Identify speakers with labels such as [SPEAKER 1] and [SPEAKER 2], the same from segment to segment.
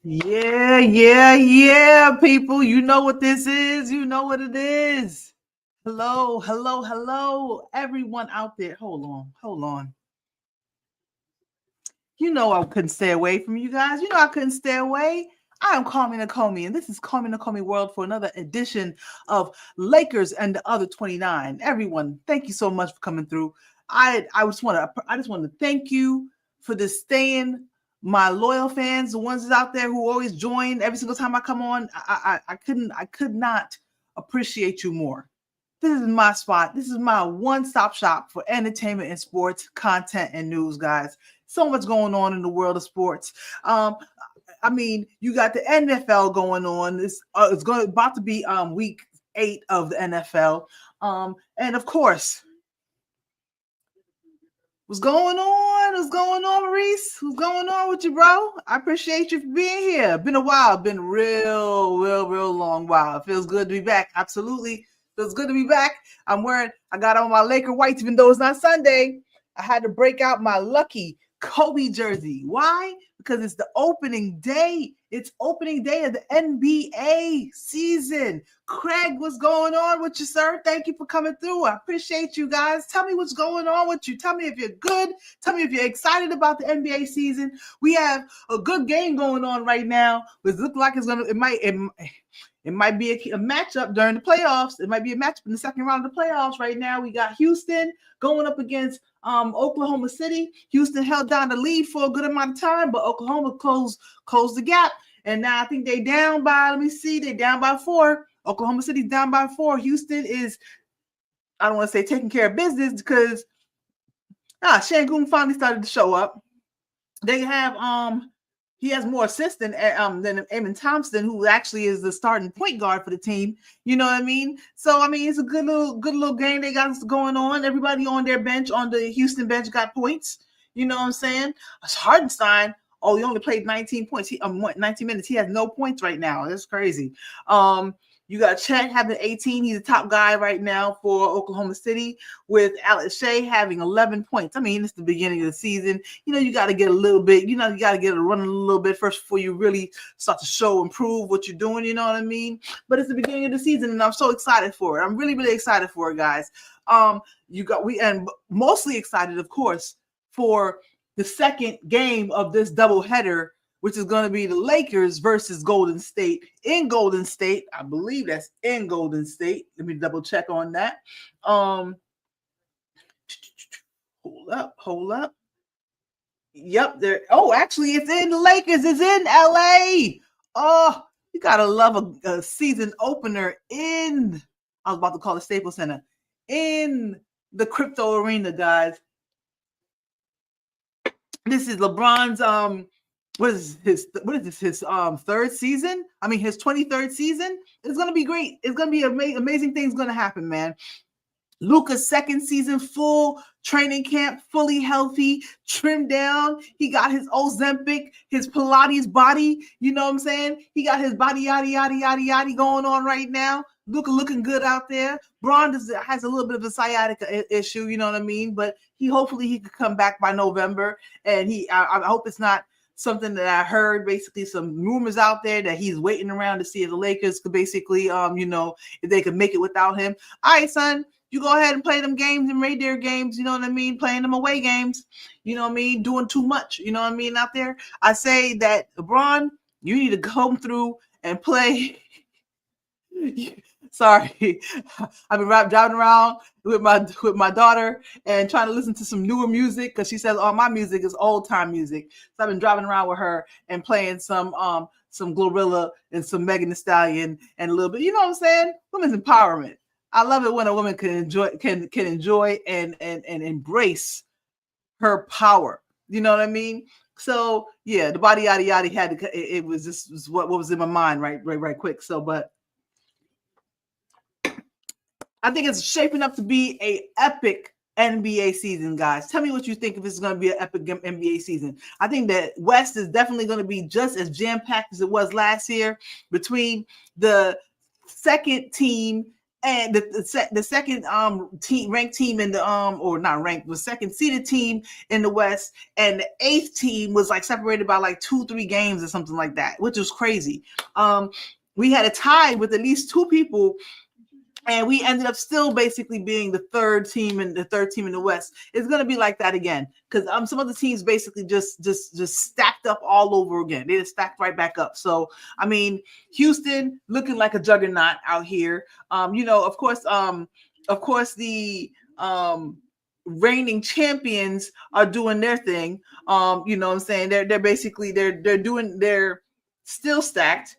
[SPEAKER 1] Yeah, people. You know what this is. You know what it is. Hello, everyone out there. Hold on. You know I couldn't stay away from you guys. You know I couldn't stay away. I am CallMeNakomi, and this is CallMeNakomi World for another edition of Lakers and the Other 29. Everyone, thank you so much for coming through. I just want to thank you for this staying. My loyal fans, the ones out there who always join every single time I come on. I could not appreciate you more. This is my spot. This is my one-stop shop for entertainment and sports content and news, guys. So much going on in the world of sports. I mean, you got the NFL going on. It's about to be week 8 of the NFL. And of course, what's going on? What's going on, Maurice? What's going on with you, bro? I appreciate you for being here. Been a while. Been real long while. It feels good to be back. Absolutely. Feels good to be back. I got on my Laker whites, even though it's not Sunday. I had to break out my lucky Kobe jersey. Why? Because it's the opening day. It's opening day of the NBA season. Craig, what's going on with you, sir? Thank you for coming through. I appreciate you guys. Tell me what's going on with you. Tell me if you're good. Tell me if you're excited about the NBA season. We have a good game going on right now. It looks like it might be a matchup during the playoffs. It might be a matchup in the second round of the playoffs right now. We got Houston going up against Oklahoma City. Houston held down the lead for a good amount of time, but Oklahoma closed the gap. And now I think they down by, they down by 4. Oklahoma City's down by 4. Houston is, I don't want to say taking care of business because Şengün finally started to show up. They have he has more assists than Amen Thompson, who actually is the starting point guard for the team. You know what I mean? So I mean, it's a good little game they got going on. Everybody on their bench, on the Houston bench, got points. You know what I'm saying? Hardenstein, he only played 19 points. 19 minutes. He has no points right now. That's crazy. You got Chet having 18. He's the top guy right now for Oklahoma City, with Alex Shea having 11 points. I mean, it's the beginning of the season. You know, you got to get a little bit, you got to get it running a little bit first before you really start to improve what you're doing. You know what I mean? But it's the beginning of the season, and I'm so excited for it. I'm really excited for it, guys. And mostly excited, of course, for the second game of this doubleheader, which is going to be the Lakers versus Golden State in Golden State. I believe that's in Golden State. Let me double check on that. Hold up. Yep, there. Oh, actually, it's in the Lakers. It's in LA. Oh, you gotta love a season opener in. I was about to call it Staples Center, in the crypto arena, guys. This is LeBron's what is this? His third season? I mean, his 23rd season. It's gonna be great. It's gonna be amazing things gonna happen, man. Luka's second season, full training camp, fully healthy, trimmed down. He got his Ozempic, his Pilates body. You know what I'm saying? He got his body yaddy going on right now. Luka looking good out there. Braun has a little bit of a sciatica issue, you know what I mean? But hopefully he could come back by November. And I hope it's not something that I heard, basically some rumors out there that he's waiting around to see if the Lakers could basically, if they could make it without him. All right, son, you go ahead and play them games and reindeer games, you know what I mean? Playing them away games, you know what I mean? Doing too much, you know what I mean, out there. I say that, LeBron, you need to come through and play. Sorry, I've been driving around with my daughter and trying to listen to some newer music because she says all my music is old time music. So I've been driving around with her and playing some Glorilla and some Megan Thee Stallion and a little bit. You know what I'm saying? Women's empowerment. I love it when a woman can enjoy and embrace her power. You know what I mean? So yeah, the body yada had to. It was just what was in my mind right quick. So, but I think it's shaping up to be a epic NBA season, guys. Tell me what you think if it's going to be an epic NBA season. I think that West is definitely going to be just as jam-packed as it was last year between the second team and the second team ranked team in the or not ranked, the second seeded team in the West, and the eighth team was like separated by like 2-3 games or something like that, which was crazy. We had a tie with at least two people, and we ended up still basically being the third team in the West. It's going to be like that again, because some of the teams basically just stacked up all over again. They just stacked right back up. So I mean, Houston looking like a juggernaut out here. Of course the reigning champions are doing their thing. You know what I'm saying? They're basically they're still stacked.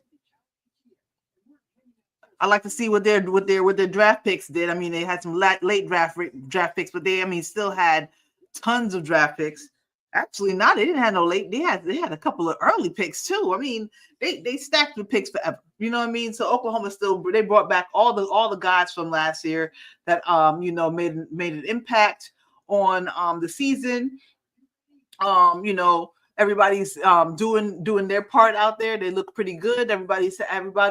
[SPEAKER 1] I like to see what their draft picks did. I mean, they had some late draft picks, but they still had tons of draft picks. Actually, not they didn't have no late. They had a couple of early picks too. I mean, they stacked the picks forever. You know what I mean? So Oklahoma they brought back all the guys from last year that made an impact on the season. Everybody's doing their part out there. They look pretty good. Everybody,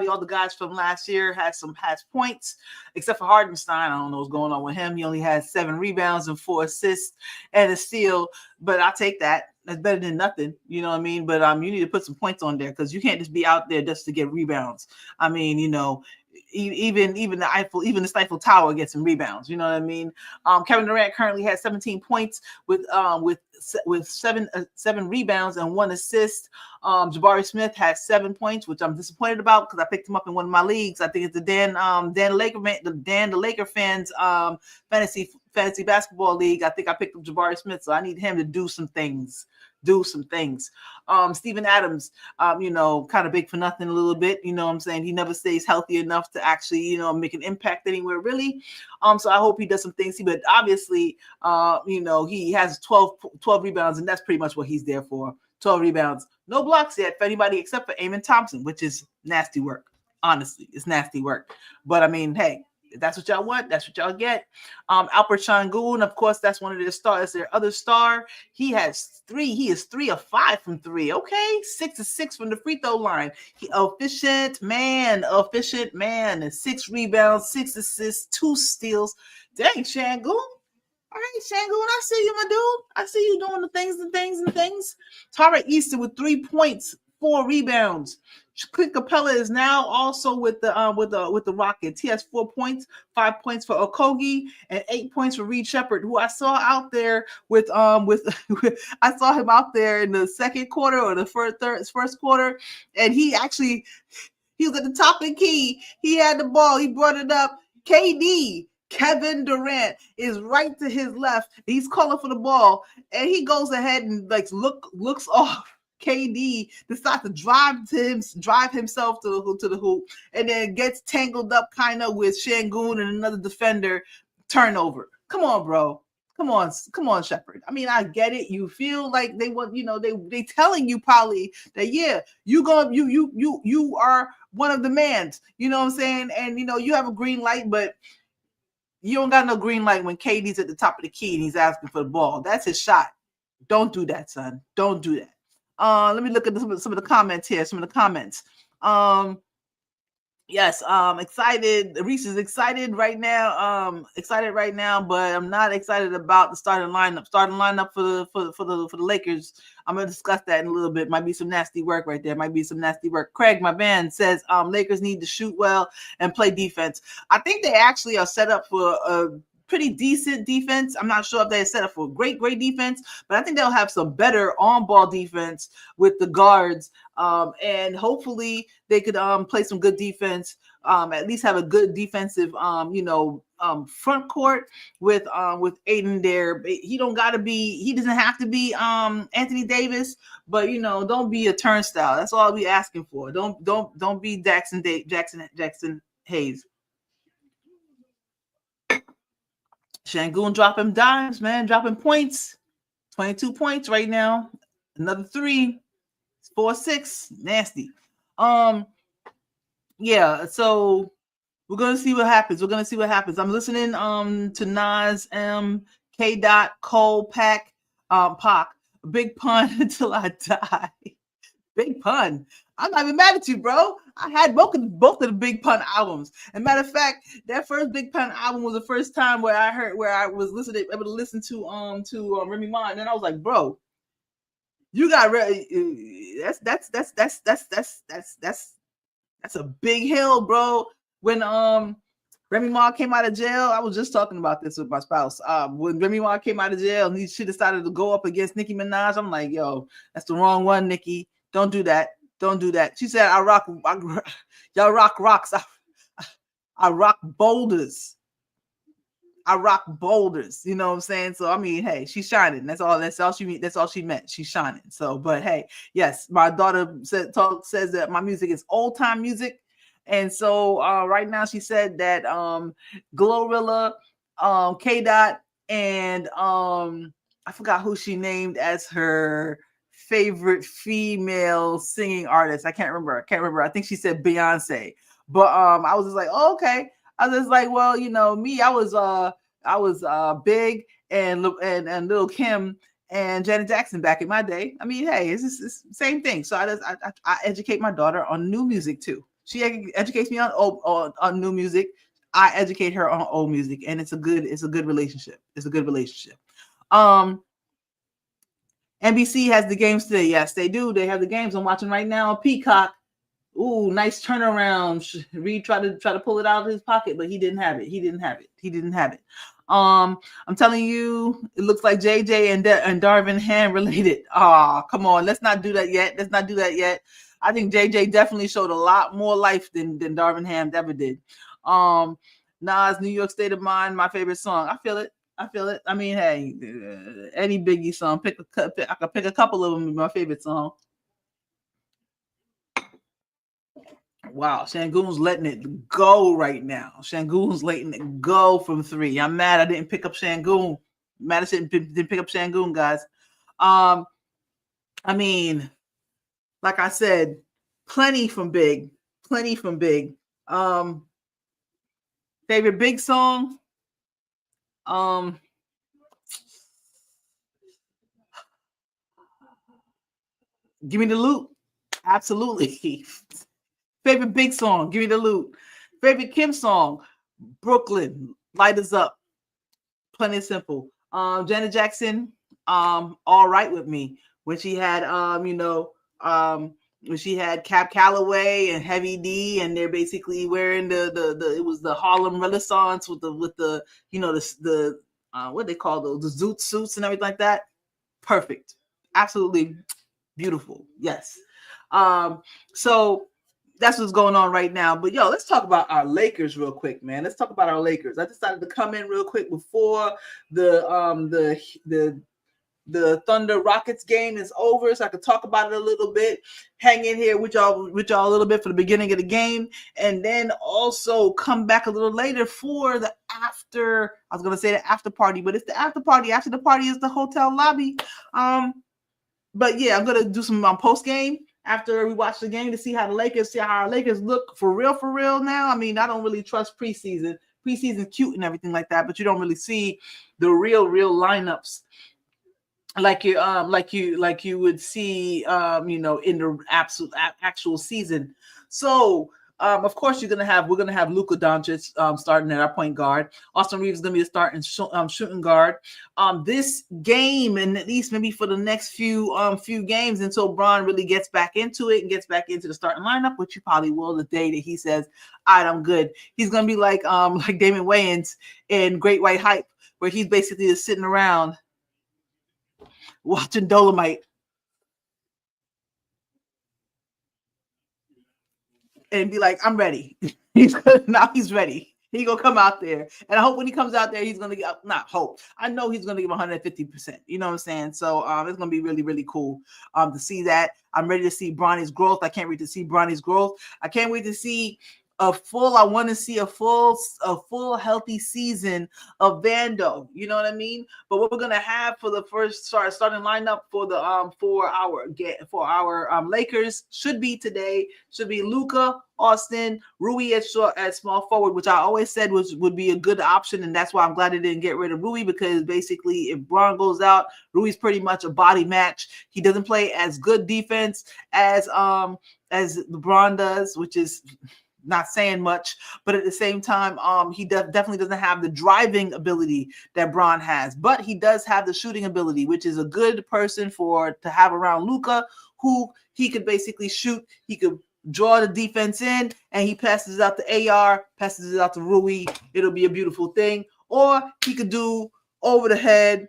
[SPEAKER 1] all the guys from last year has points, except for Hardenstein. I don't know what's going on with him. He only has 7 rebounds and 4 assists and a steal, but I'll take that. That's better than nothing. You know what I mean? But you need to put some points on there, because you can't just be out there just to get rebounds. I mean, even the Eiffel Tower gets some rebounds. You know what I mean? Kevin Durant currently has 17 points with 7 rebounds and 1 assist. Jabari Smith has 7 points, which I'm disappointed about, because I picked him up in one of my leagues. I think it's the Dan the Laker fans fantasy basketball league. I think I picked up Jabari Smith, so I need him to do some things. Steven Adams, kind of big for nothing a little bit. You know what I'm saying? He never stays healthy enough to actually, make an impact anywhere really. So I hope he does some things. But obviously, he has 12 rebounds, and that's pretty much what he's there for. 12 rebounds. No blocks yet for anybody except for Amen Thompson, which is nasty work. Honestly, it's nasty work. But I mean, hey, if that's what y'all want, that's what y'all get. Alpert Şengün, of course, that's one of their stars. Their other star. He has 3. He is 3 of 5 from 3. Okay, 6 of 6 from the free throw line. Efficient man. 6 rebounds, 6 assists, 2 steals. Dang, Şengün. All right, Şengün, I see you, my dude. I see you doing the things. Tariq Easter with 3 points, 4 rebounds. Clint Capella is now also with the Rockets. He has 4 points, 5 points for Okogie, and 8 points for Reed Shepherd, who I saw out there with I saw him out there in the second quarter or the first quarter, and he was at the top of the key. He had the ball. He brought it up. Kevin Durant is right to his left. He's calling for the ball, and he goes ahead and looks off. KD decides to drive himself to the hoop, and then gets tangled up kind of with Şengün and another defender. Turnover. Come on, bro. Come on, Shepherd. I mean, I get it. You feel like they want, they telling you probably that, yeah, you are one of the mans. You know what I'm saying? And you have a green light, but you don't got no green light when KD's at the top of the key and he's asking for the ball. That's his shot. Don't do that, son. Don't do that. Let me look at some of the comments here. Some of the comments. Yes, excited. Reese is excited right now. But I'm not excited about the starting lineup. Starting lineup for the Lakers. I'm gonna discuss that in a little bit. Might be some nasty work right there. Craig, my man, says Lakers need to shoot well and play defense. I think they actually are set up for a pretty decent defense. I'm not sure if they're set up for great defense, but I think they'll have some better on-ball defense with the guards, and hopefully they could play some good defense. At least have a good defensive, front court with Aiden there. He doesn't have to be Anthony Davis, but don't be a turnstile. That's all we asking for. Don't be Jackson Hayes. Şengün dropping dimes, man, dropping points. 22 points right now. Another 3. 4-6. Nasty. Yeah, so we're gonna see what happens. I'm listening to Nas M, K. Cole, Pac, Big pun until I die. Big pun. I'm not even mad at you, bro. I had both of the Big Pun albums. And matter of fact, that first Big Pun album was the first time where I was able to listen to Remy Ma, and then I was like, bro, you got that's a big hill, bro. When Remy Ma came out of jail, I was just talking about this with my spouse. When Remy Ma came out of jail and she decided to go up against Nicki Minaj, I'm like, yo, that's the wrong one, Nicki. Don't do that. Don't do that. She said, y'all rock rocks. I rock boulders. I rock boulders. You know what I'm saying? So I mean, hey, she's shining. That's all she meant. She's shining. So, but hey, yes, my daughter says that my music is old time music. And so right now she said that Glorilla, K Dot, and I forgot who she named as her favorite female singing artist. I can't remember. I think she said Beyonce. But I was just like, oh, okay. I was just like, well, you know, me, I was Big and Lil Kim and Janet Jackson back in my day. I mean, hey, it's the same thing. So I educate my daughter on new music too. She educates me on new music. I educate her on old music, and it's a good relationship. It's a good relationship. NBC has the games today. Yes, they do. They have the games. I'm watching right now on Peacock. Ooh, nice turnaround. Reed tried to pull it out of his pocket, but he didn't have it. I'm telling you, it looks like JJ and Darvin Ham related. Come on, let's not do that yet. I think JJ definitely showed a lot more life than Darvin Ham ever did. Nas, New York State of Mind, my favorite song. I feel it. I mean, hey, any Biggie song, I could pick a couple of them. My favorite song. Wow, Shangoon's letting it go right now. Shangoon's letting it go from 3. I'm mad I didn't pick up Shangoon. Mad I didn't pick up Shangoon, guys. I mean, like I said, plenty from Big. Favorite Big song? Give Me the Loot. Absolutely. Favorite Big song? Give Me the Loot. Favorite Kim song? Brooklyn. Light Us Up. Plenty simple. Janet Jackson. All Right With Me. When she had when she had Cap Calloway and Heavy D, and they're basically wearing the it was the Harlem Renaissance with the you know the what they call those, the zoot suits and everything like that. Perfect. Absolutely beautiful. Yes. So that's what's going on right now. But yo, let's talk about our Lakers real quick, man. Let's talk about our Lakers. I decided to come in real quick before the Thunder Rockets game is over, so I could talk about it a little bit. Hang in here with y'all a little bit for the beginning of the game, and then also come back a little later for the after. I was gonna say the after party, but it's the after party. After the party is the hotel lobby. But yeah, I'm gonna do some post game after we watch the game to see how our Lakers look for real now. I mean, I don't really trust preseason. Preseason's cute and everything like that, but you don't really see the real lineups like you would see in the actual season. So of course we're gonna have Luka Doncic starting at our point guard. Austin Reeves is gonna be the starting shooting guard. This game, and at least maybe for the next few games until Bron really gets back into it and gets back into the starting lineup, which you probably will the day that he says, "All right, I'm good." He's gonna be like Damon Wayans in Great White Hype, where he's basically just sitting around watching Dolomite and be like, "I'm ready." Now he's ready. He's gonna come out there, and I hope when he comes out there, he's gonna get not hope. I know he's gonna give 150%. You know what I'm saying? So it's gonna be really cool to see that. I'm ready to see Bronny's growth. I can't wait to see Bronny's growth. I can't wait to see I want to see a full healthy season of Vando. You know what I mean? But what we're gonna have for the first starting lineup for the for our Lakers should be today. Should be Luka, Austin, Rui at small forward, which I always said would be a good option, and that's why I'm glad they didn't get rid of Rui, because basically if Braun goes out, Rui's pretty much a body match. He doesn't play as good defense as LeBron does, which is not saying much, but at the same time, he definitely doesn't have the driving ability that Braun has, but he does have the shooting ability, which is a good person to have around Luka, who he could basically shoot. He could draw the defense in, and he passes it out to AR, passes it out to Rui. It'll be a beautiful thing. Or he could do over the head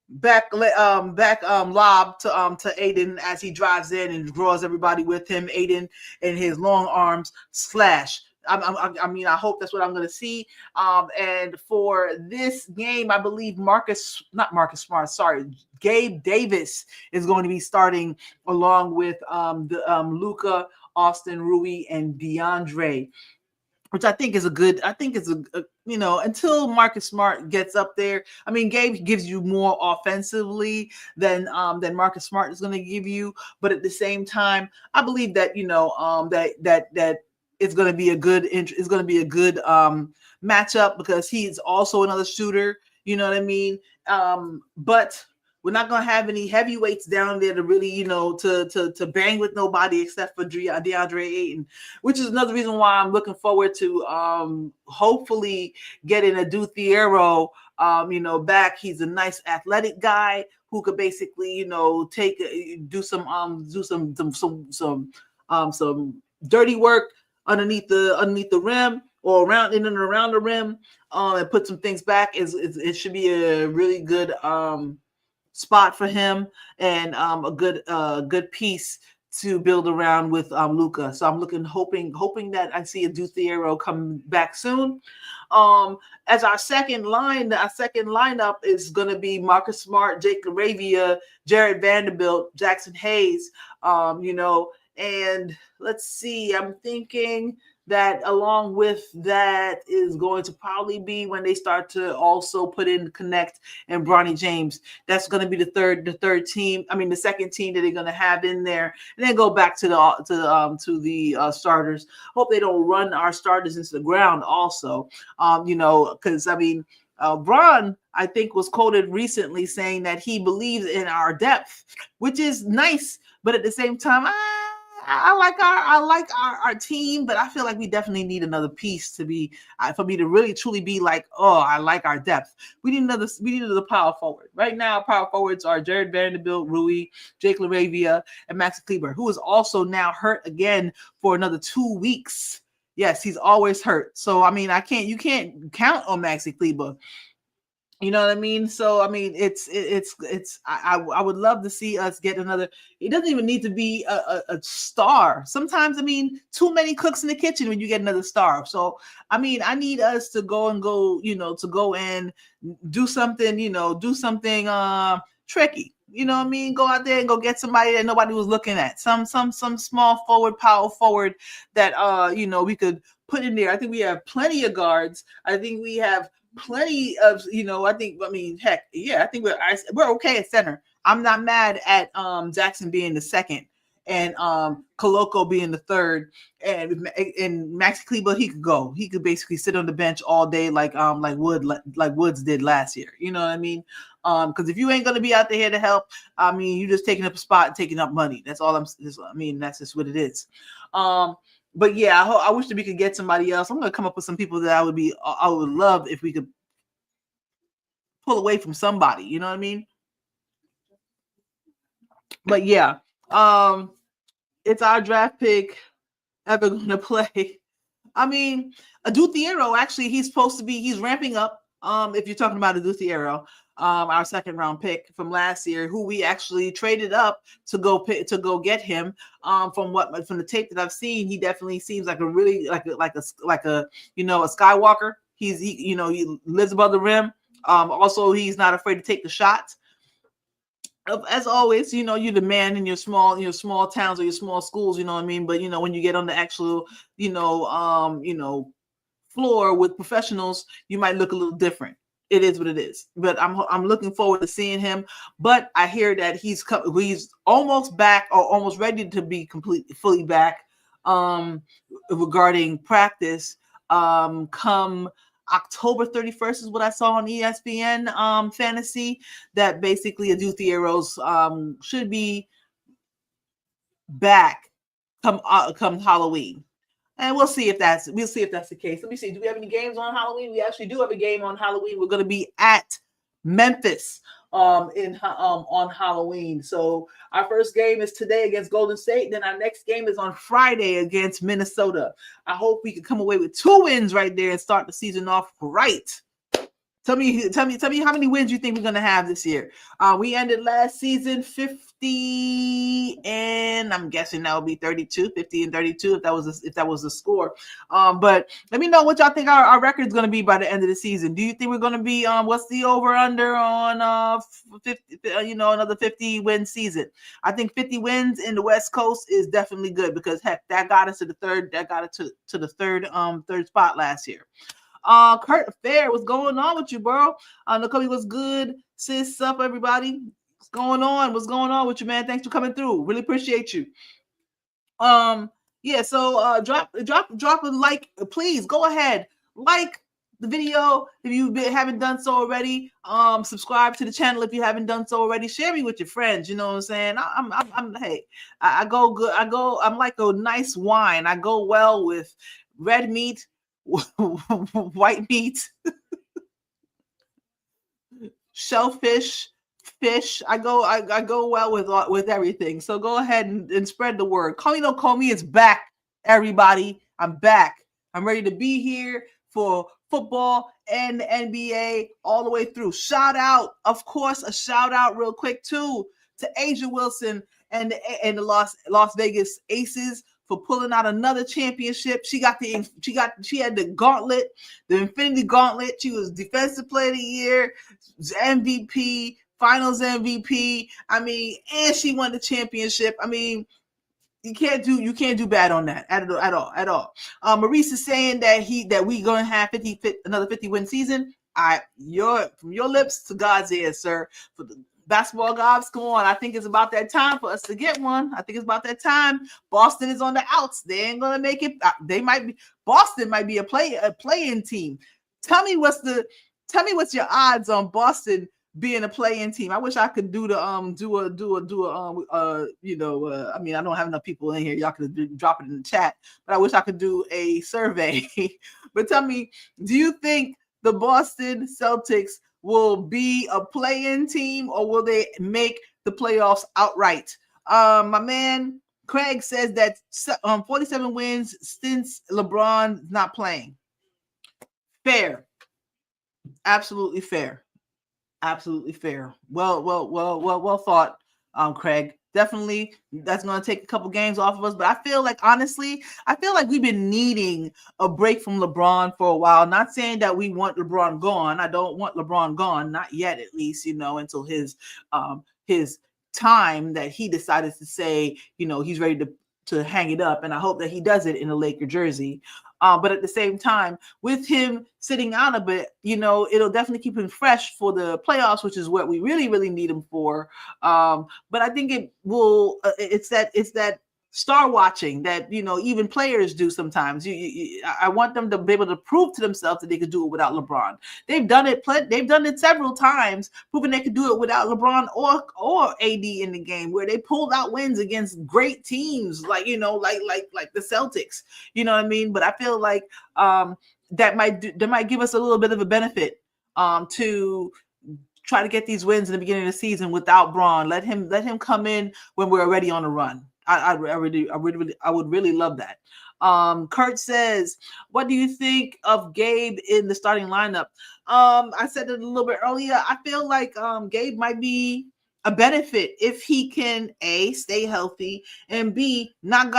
[SPEAKER 1] back lob to Aiden as he drives in and draws everybody with him. Aiden and his long arms slash. I mean, I hope that's what I'm going to see. And for this game, I believe Gabe Davis is going to be starting along with Luka, Austin, Rui, and DeAndre, which I think is a until Marcus Smart gets up there. I mean, Gabe gives you more offensively than Marcus Smart is going to give you, but at the same time, I believe that that it's going to be a good matchup, because he's also another shooter. You know what I mean? But we're not going to have any heavyweights down there to really, to bang with nobody except for DeAndre Ayton, which is another reason why I'm looking forward to hopefully getting a Thiero, back. He's a nice athletic guy who could basically, do some dirty work underneath the rim or around in and around the rim, and put some things back. It should be a really good spot for him, and a good piece to build around with Luka. So I'm hoping that I see a Thiero come back soon. As our second lineup is going to be Marcus Smart, Jake LaRavia, Jared Vanderbilt, Jackson Hayes. And let's see, I'm thinking that along with that is going to probably be when they start to also put in Connect and Bronny James. That's going to be the second team that they're going to have in there, and then go back to the starters. Hope they don't run our starters into the ground also, because Bron, I think, was quoted recently saying that he believes in our depth, which is nice, but at the same time, I like our team, but I feel like we definitely need another piece to be for me to really truly be like, oh, I like our depth. We need another power forward. Right now, power forwards are Jared Vanderbilt, Rui, Jake LaRavia, and Max Kleber, who is also now hurt again for another 2 weeks. Yes, he's always hurt. So I mean, you can't count on Maxi Kleber. You know what I mean? So I mean, I would love to see us get another. It doesn't even need to be a star. Sometimes, I mean, too many cooks in the kitchen when you get another star. So I mean, I need us to go and do something tricky. You know what I mean? Go out there and go get somebody that nobody was looking at. Some small forward, power forward that we could put in there. I think we have plenty of guards. I think we have plenty of, heck, yeah, I think we're okay at center. I'm not mad at Jackson being the second and Koloko being the third, and Max Kleber, he could go. He could basically sit on the bench all day like Woods did last year. You know what I mean? Because if you ain't gonna be out there to help, I mean, you're just taking up a spot and taking up money. That's all that's just what it is. But yeah, I wish that we could get somebody else. I'm gonna come up with some people that I would love if we could pull away from somebody. You know what I mean? But yeah, it's our draft pick ever gonna play. I mean, Adu Thiero, actually, he's ramping up. If you're talking about Adu Thiero, our second round pick from last year, who we actually traded up to go get him. From the tape that I've seen, he definitely seems like a really like a Skywalker. He lives above the rim. Also, he's not afraid to take the shots. as always, you're the man in your small towns or your small schools, you know what I mean? But when you get on the actual, floor with professionals, you might look a little different. It is what it is. But I'm looking forward to seeing him. But I hear that he's almost back or almost ready to be completely fully back regarding practice. Come October 31st is what I saw on ESPN Fantasy, that basically Adutieros should be back come Halloween. And we'll see if that's the case. Let me see. Do we have any games on Halloween? We actually do have a game on Halloween. We're going to be at Memphis on Halloween. So our first game is today against Golden State. Then our next game is on Friday against Minnesota. I hope we can come away with 2 wins right there and start the season off right. Tell me how many wins you think we're going to have this year. We ended last season 50 and I'm guessing that would be 32, 50 and 32 if that was the score. But let me know what y'all think our record is going to be by the end of the season. Do you think we're going to be what's the over under on 50, another 50 win season? I think 50 wins in the West Coast is definitely good, because heck, that got us to the third third spot last year. Kurt Fair, what's going on with you, bro? Nakomi, what's good? Sis, up, everybody? What's going on? What's going on with you, man? Thanks for coming through. Really appreciate you. Yeah, so drop a like, please. Go ahead, like the video if you haven't done so already. Subscribe to the channel if you haven't done so already. Share me with your friends. You know what I'm saying? I go good. I'm like a nice wine. I go well with red meat, white meat, shellfish, fish. I go well with everything. So go ahead and spread the word. CallMeNakomi is back, everybody. I'm back. I'm ready to be here for football and the NBA all the way through. Of course, a shout out real quick too to Asia Wilson and the Las Vegas Aces for pulling out another championship. She had the gauntlet, the Infinity Gauntlet. She was Defensive Player of the Year, MVP, Finals MVP. I mean, and she won the championship. I mean, you can't do bad on that at all. Maurice is saying that we gonna have another 50 win season. From your lips to God's ears, sir. For the basketball gods, come on. I think it's about that time for us to get one. I think it's about that time. Boston is on the outs. They ain't gonna make it. Boston might be a play-in team. Tell me what's your odds on Boston being a play-in team. I wish I could I mean, I don't have enough people in here. Y'all could drop it in the chat, but I wish I could do a survey. But tell me, do you think the Boston Celtics will be a play-in team, or will they make the playoffs outright? My man Craig says that 47 wins since LeBron's not playing. Fair. Absolutely fair. Absolutely fair. Well thought, Craig. Definitely, that's going to take a couple games off of us. But I feel like, honestly, we've been needing a break from LeBron for a while. Not saying that we want LeBron gone. I don't want LeBron gone, not yet, at least, until his time that he decided to say, he's ready to hang it up. And I hope that he does it in a Laker jersey. But at the same time, with him sitting out a bit, it'll definitely keep him fresh for the playoffs, which is what we really, really need him for. But I think it will. It's that star watching that even players do sometimes. I want them to be able to prove to themselves that they could do it without LeBron. They've done it. They've done it several times, proving they could do it without LeBron or AD in the game, where they pulled out wins against great teams, like the Celtics. You know what I mean? But I feel like that might give us a little bit of a benefit to try to get these wins in the beginning of the season without Braun. Let him come in when we're already on a run. I would really love that. Kurt says, what do you think of Gabe in the starting lineup? I said it a little bit earlier. I feel like Gabe might be a benefit if he can A, stay healthy, and B, not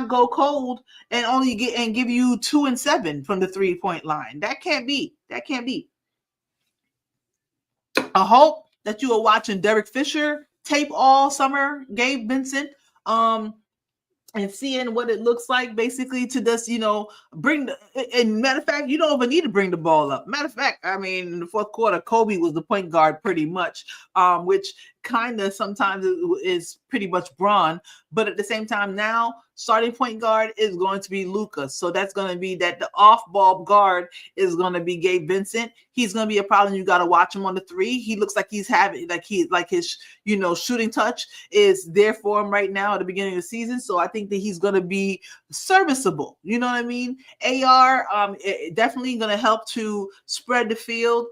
[SPEAKER 1] go cold and only give you 2 and 7 from the 3-point line. That can't be. I hope that you are watching Derek Fisher tape all summer, Gabe Vincent. And seeing what it looks like basically to just, bring the, and matter of fact, you don't even need to bring the ball up. Matter of fact, I mean, in the fourth quarter, Kobe was the point guard pretty much, which kind of sometimes is pretty much Braun, but at the same time now, starting point guard is going to be Luka. So that's going to be that the off-ball guard is going to be Gabe Vincent. He's going to be a problem. You got to watch him on the three. He looks like he's having, like his, shooting touch is there for him right now at the beginning of the season. So I think that he's going to be serviceable. You know what I mean? AR definitely going to help to spread the field,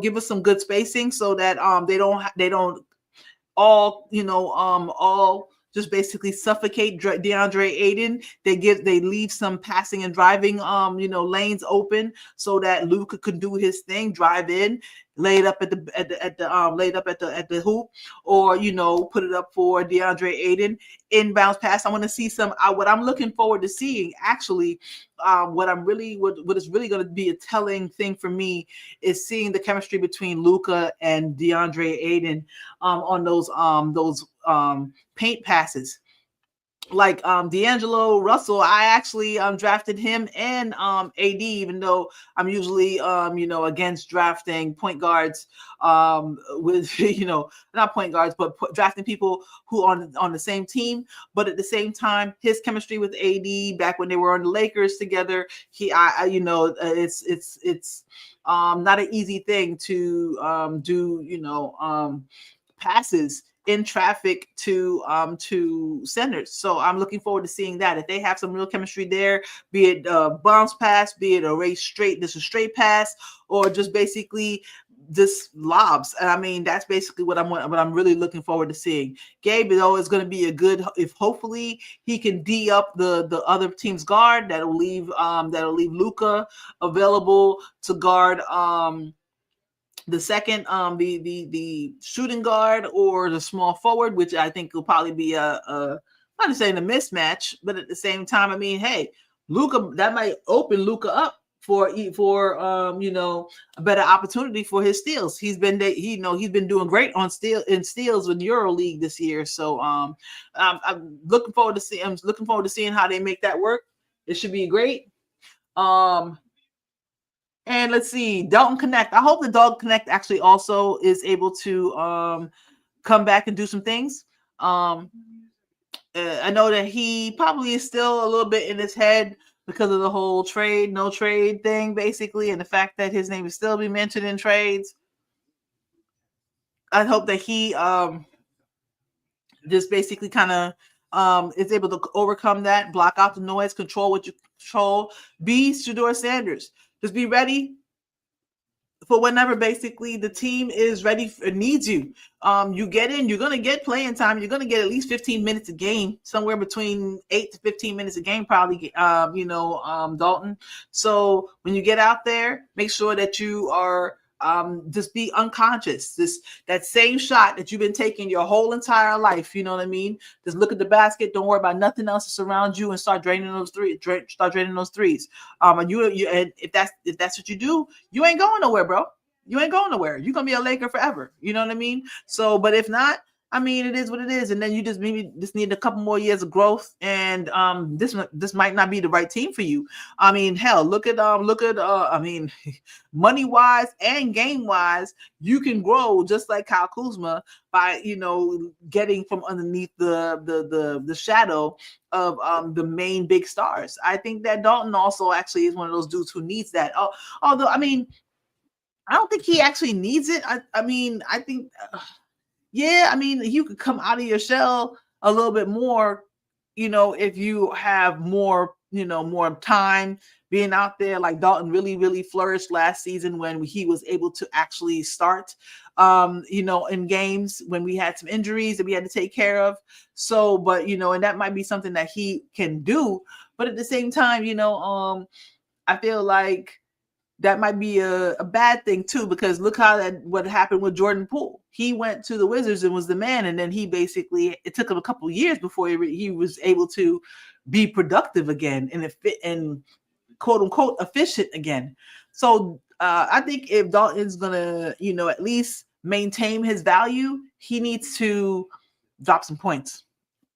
[SPEAKER 1] give us some good spacing so that they don't all just basically suffocate DeAndre Ayton. They leave some passing and driving lanes open so that Luka could do his thing, drive in, lay it up at the hoop, or put it up for DeAndre Ayton, inbounds pass. I want to see some. What I'm looking forward to seeing, actually, what is really going to be a telling thing for me is seeing the chemistry between Luka and DeAndre Ayton on those paint passes. Like D'Angelo Russell, I actually drafted him and AD, even though I'm usually against drafting point guards with not point guards, but drafting people who on the same team. But at the same time, his chemistry with AD back when they were on the Lakers together, it's not an easy thing to do passes in traffic to centers. So I'm looking forward to seeing that. If they have some real chemistry there, be it a bounce pass, be it a straight pass, or just basically just lobs. I mean, that's basically what I'm really looking forward to seeing. Gabe is always going to be a good, if hopefully he can D up the other team's guard, that'll leave Luka available to guard the second, the shooting guard or the small forward, which I think will probably be I'm not saying a mismatch, but at the same time, I mean, hey, Luka, that might open Luka up for a better opportunity for his steals. He's been doing great on steals with EuroLeague this year. So I'm looking forward to seeing how they make that work. It should be great. And let's see, Dalton Connect. I hope the Dalton Connect actually also is able to come back and do some things. I know that he probably is still a little bit in his head because of the whole no trade thing, basically, and the fact that his name is still be mentioned in trades. I hope that he just basically kind of is able to overcome that, block out the noise, control what you control. Be Shedeur Sanders. Just be ready for whenever basically the team is ready needs you. You get in, you're going to get playing time. You're going to get at least 15 minutes a game, somewhere between 8 to 15 minutes a game, probably, Dalton. So when you get out there, make sure that you are just be unconscious. That same shot that you've been taking your whole entire life, you know what I mean? Just look at the basket. Don't worry about nothing else that's around you, and start draining those threes. And if that's what you do, you ain't going nowhere, bro. You ain't going nowhere. You're gonna be a Laker forever. You know what I mean? So, but if not, I mean, it is what it is, and then you just need a couple more years of growth, and this might not be the right team for you. I mean, hell, look at I mean, money wise and game wise, you can grow just like Kyle Kuzma by getting from underneath the shadow of the main big stars. I think that Dalton also actually is one of those dudes who needs that. Although, I mean, I don't think he actually needs it. I mean, I think. Yeah, I mean, you could come out of your shell a little bit more, if you have more time being out there. Like Dalton really, really flourished last season when he was able to actually start, in games when we had some injuries that we had to take care of. So, but, and that might be something that he can do. But at the same time, I feel like that might be a bad thing too, because look what happened with Jordan Poole. He went to the Wizards and was the man, and then it took him a couple of years before he was able to be productive again and quote unquote efficient again. So I think if Dalton's gonna at least maintain his value, he needs to drop some points.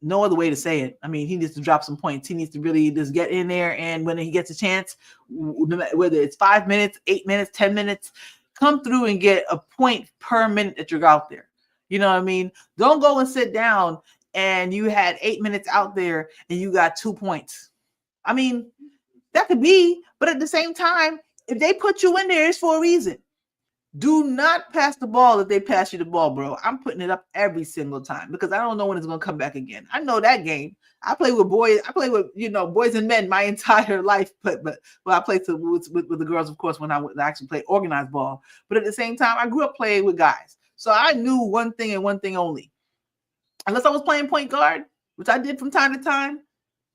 [SPEAKER 1] No other way to say it. I mean, he needs to drop some points. He needs to really just get in there, and when he gets a chance, whether it's 5 minutes, 8 minutes, 10 minutes, come through and get a point per minute that you're out there. You know what I mean? Don't go and sit down and you had 8 minutes out there and you got 2 points. I mean, that could be, but at the same time, if they put you in there, it's for a reason. Do not pass the ball if they pass you the ball, bro. I'm putting it up every single time because I don't know when it's going to come back again. I know that game. I play with boys. I play with, boys and men my entire life. But I played with the girls, of course, when I actually played organized ball. But at the same time, I grew up playing with guys. So I knew one thing and one thing only. Unless I was playing point guard, which I did from time to time,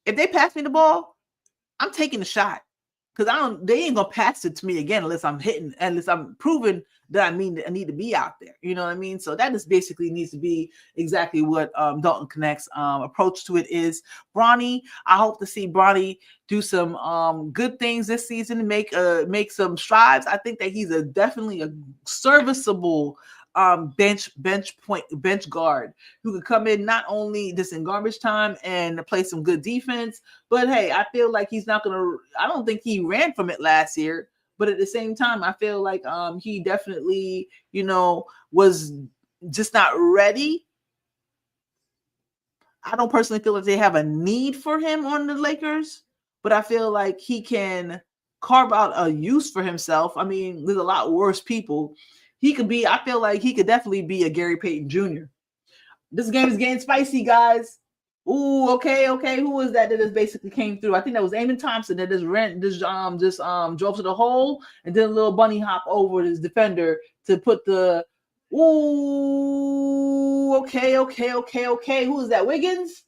[SPEAKER 1] if they pass me the ball, I'm taking the shot. Because they ain't gonna pass it to me again unless I'm proving that I need to be out there. You know what I mean? So that just basically needs to be exactly what Dalton Connect's approach to it is. Bronny, I hope to see Bronny do some good things this season and make some strides. I think that he's definitely a serviceable bench guard who could come in not only just in garbage time and play some good defense, but hey, I feel like he's not gonna. I don't think he ran from it last year, but at the same time, I feel like he definitely was just not ready. I don't personally feel like they have a need for him on the Lakers, but I feel like he can carve out a use for himself. I mean, there's a lot worse people. I feel like he could definitely be a Gary Payton Jr. This game is getting spicy, guys. Ooh, okay. Who was that just basically came through? I think that was Amen Thompson that drove to the hole and did a little bunny hop over his defender to put the. Ooh, okay. Who is that? Wiggins?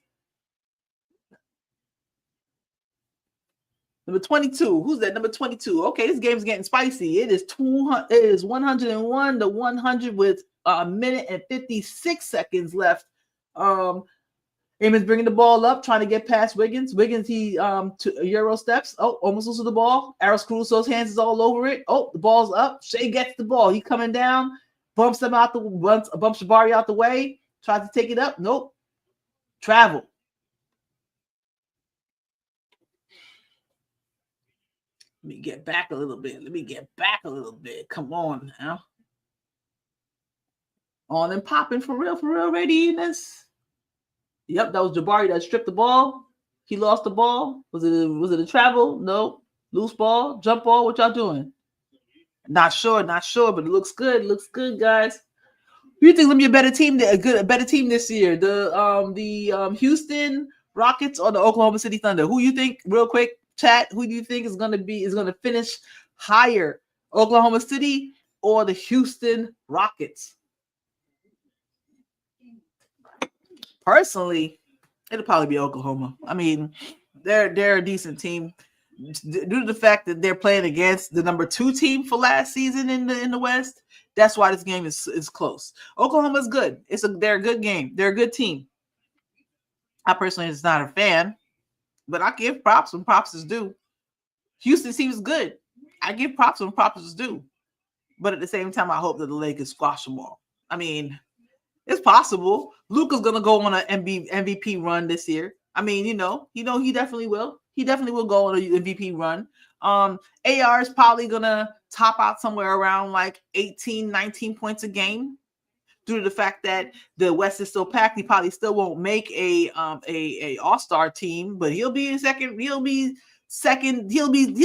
[SPEAKER 1] Number 22. Who's that? Number 22. Okay, this game's getting spicy. It is 200. It is 101 to 100 with a minute and 56 seconds left. Amen's bringing the ball up, trying to get past Wiggins. He to Euro steps. Oh, almost loses the ball. Aris Caruso's hands is all over it. Oh, the ball's up. Shea gets the ball. He coming down, bumps Jabari out the way. Tries to take it up. Nope. Travel. Let me get back a little bit. Come on now. On and popping for real readiness. Yep, that was Jabari that stripped the ball. He lost the ball. Was it a travel? No. Loose ball, jump ball. What y'all doing? Not sure, but it looks good. Guys. Who do you think will be a better team this year? The Houston Rockets or the Oklahoma City Thunder? Who you think, real quick, chat, who do you think is gonna finish higher? Oklahoma City or the Houston Rockets? Personally, it'll probably be Oklahoma. I mean, they're a decent team. Due to the fact that they're playing against the number 2 team for last season in the West, that's why this game is close. Oklahoma's good. They're a good game. They're a good team. I personally is not a fan, but I give props when props is due. Houston seems good. I give props when props is due. But at the same time, I hope that the Lakers squash them all. I mean, it's possible. Luka's gonna go on an MVP run this year. I mean, he definitely will. He definitely will go on an MVP run. AR is probably gonna top out somewhere around like 18, 19 points a game. Due to the fact that the West is still packed, he probably still won't make a All-Star team, but he'll be second. He'll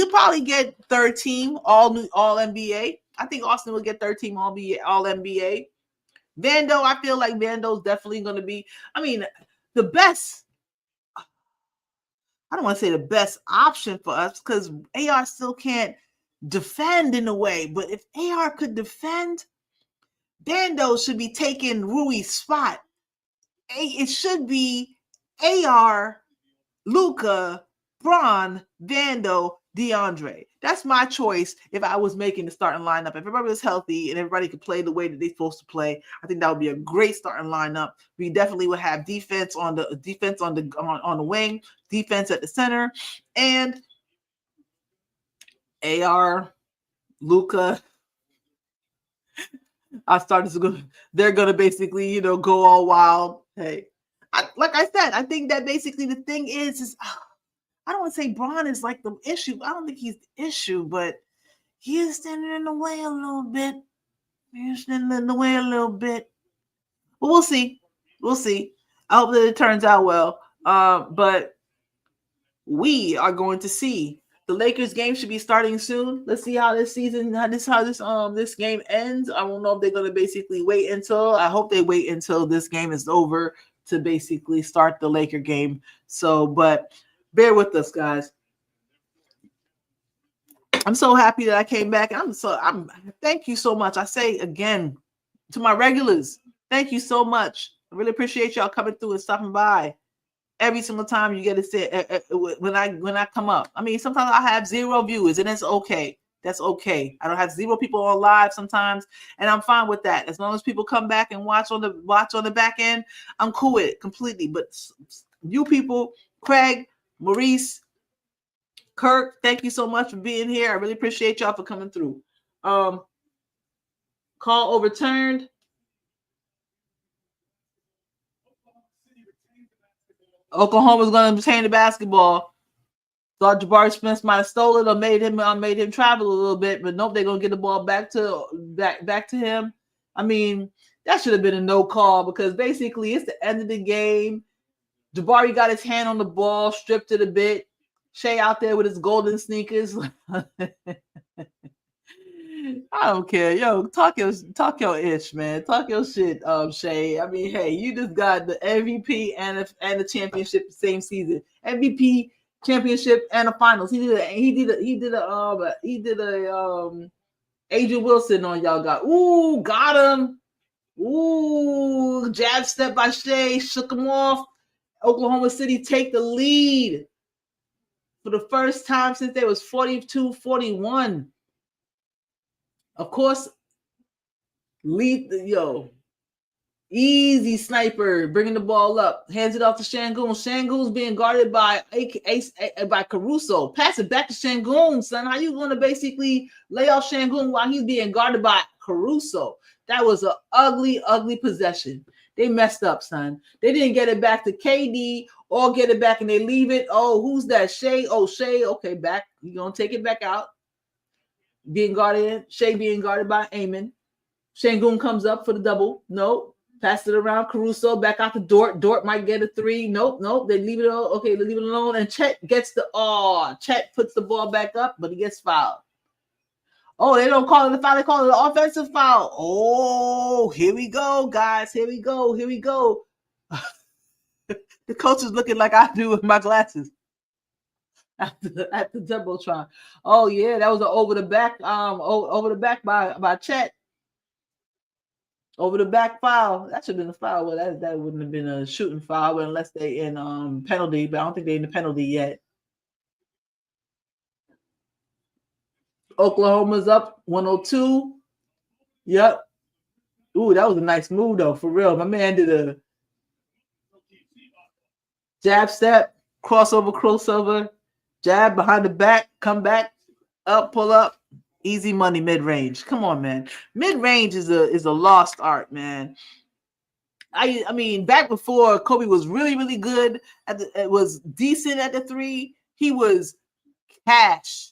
[SPEAKER 1] probably get third team all NBA. I think Austin will get third team all NBA. Vando, I feel like Vando's definitely going to be, the best. I don't want to say the best option for us because AR still can't defend in a way. But if AR could defend, Vando should be taking Rui's spot. It should be AR, Luka, Bron, Vando, DeAndre. That's my choice if I was making the starting lineup. If everybody was healthy and everybody could play the way that they're supposed to play, I think that would be a great starting lineup. We definitely would have defense on the wing, defense at the center, and AR, Luka, I started to go. They're gonna basically, go all wild. Hey, like I said, I think that basically the thing is I don't want to say Braun is like the issue. I don't think he's the issue, but he is standing in the way a little bit. He's standing in the way a little bit. But we'll see. We'll see. I hope that it turns out well. But we are going to see. The Lakers game should be starting soon. Let's see how this season, how this game ends. I don't know if they're gonna basically wait until. I hope they wait until this game is over to basically start the Laker game. So, but bear with us, guys. I'm so happy that I came back. I'm thank you so much. I say again to my regulars, thank you so much. I really appreciate y'all coming through and stopping by. Every single time you get to sit when I come up. I mean, sometimes I have 0 viewers, and it's okay. That's okay. I don't have 0 people on live sometimes, and I'm fine with that. As long as people come back and watch on the back end, I'm cool with it completely. But you people, Craig, Maurice, Kirk, thank you so much for being here. I really appreciate y'all for coming through. Call overturned. Oklahoma's going to retain the basketball. Thought Jabari Smith might have stolen it or made him travel a little bit, but nope, they're going to get the ball back to him. I mean, that should have been a no call because basically it's the end of the game. Jabari got his hand on the ball, stripped it a bit. Shea out there with his golden sneakers. I don't care. Yo, talk your ish, man. Talk your shit, Shay. I mean, hey, you just got the MVP and the championship the same season. MVP, championship, and the finals. He did a Adrian Wilson on y'all got. Ooh, got him. Ooh, jab step by Shay, shook him off. Oklahoma City take the lead for the first time since they was 42-41. Of course, easy sniper, bringing the ball up, hands it off to Shangoon. Shangoon's being guarded by Caruso. Pass it back to Shangoon, son. How you going to basically lay off Shangoon while he's being guarded by Caruso? That was an ugly, ugly possession. They messed up, son. They didn't get it back to KD or get it back, and they leave it. Oh, who's that? Shea. Oh, Shea. Okay, back. You're going to take it back out. Shea being guarded by Amon. Shangoon comes up for the double. Nope. Pass it around. Caruso back out to Dort. Dort might get a 3. Nope. They leave it all. Okay, they leave it alone. And Chet gets Chet puts the ball back up, but he gets fouled. Oh, they don't call it a foul. They call it an offensive foul. Oh, here we go, guys. Here we go. The coach is looking like I do with my glasses. At the Jumbotron. Oh yeah, that was an over the back by Chet. Over the back foul. That should have been a foul. Well, that wouldn't have been a shooting foul unless they in penalty, but I don't think they're in the penalty yet. Oklahoma's up 102. Yep. Ooh, that was a nice move though, for real. My man did a jab step, crossover. Jab behind the back, come back, up, pull up, easy money mid-range. Come on, man. Mid-range is a lost art, man. I mean, back before Kobe was really, really good it was decent at the 3. He was cash,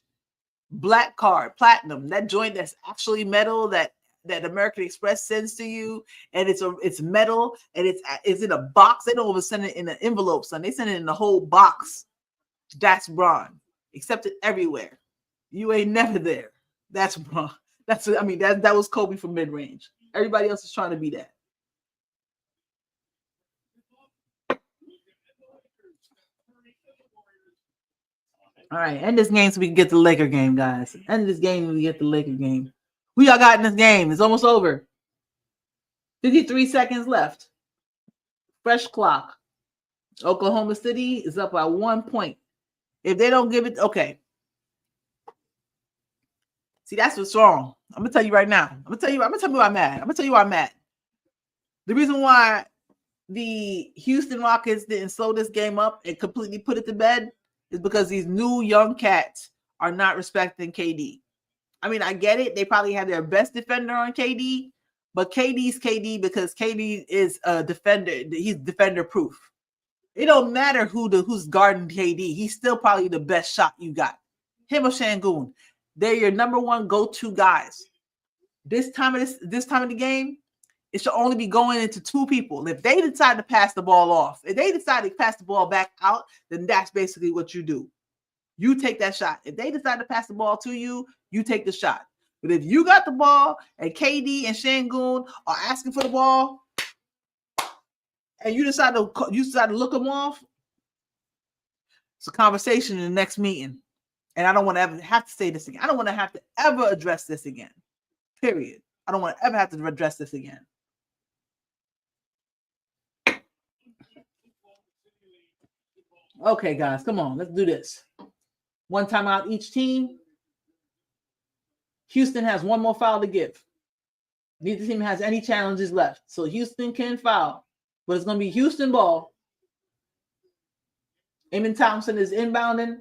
[SPEAKER 1] black card, platinum. That joint that's actually metal that American Express sends to you, and it's metal and it's in a box. They don't even send it in an envelope, son. They send it in the whole box. That's Braun. Accepted everywhere. You ain't never there. That's Braun. That was Kobe from mid-range. Everybody else is trying to be that. All right, end this game so we can get the Laker game, guys. End this game so we get the Laker game. Who y'all got in this game? It's almost over. 53 seconds left. Fresh clock. Oklahoma City is up by 1 point. If they don't give it, okay. See, that's what's wrong. I'm gonna tell you right now. I'm gonna tell you why I'm mad. The reason why the Houston Rockets didn't slow this game up and completely put it to bed is because these new young cats are not respecting KD. I mean, I get it. They probably have their best defender on KD, But KD's KD because KD is a defender. He's defender proof. It don't matter who's guarding KD. He's still probably the best shot you got. Him or Şengün. They're your number one go-to guys. This time of the game, it should only be going into two people. If they decide to pass the ball off, if they decide to pass the ball back out, then that's basically what you do. You take that shot. If they decide to pass the ball to you, you take the shot. But if you got the ball and KD and Şengün are asking for the ball, and you decide to look them off, it's a conversation in the next meeting. And I don't want to ever have to say this again. I don't want to have to ever address this again. Period. I don't want to ever have to address this again. Okay, guys, come on. Let's do this. One timeout each team. Houston has one more foul to give. Neither team has any challenges left. So Houston can foul. But it's going to be Houston ball. Amen Thompson is inbounding.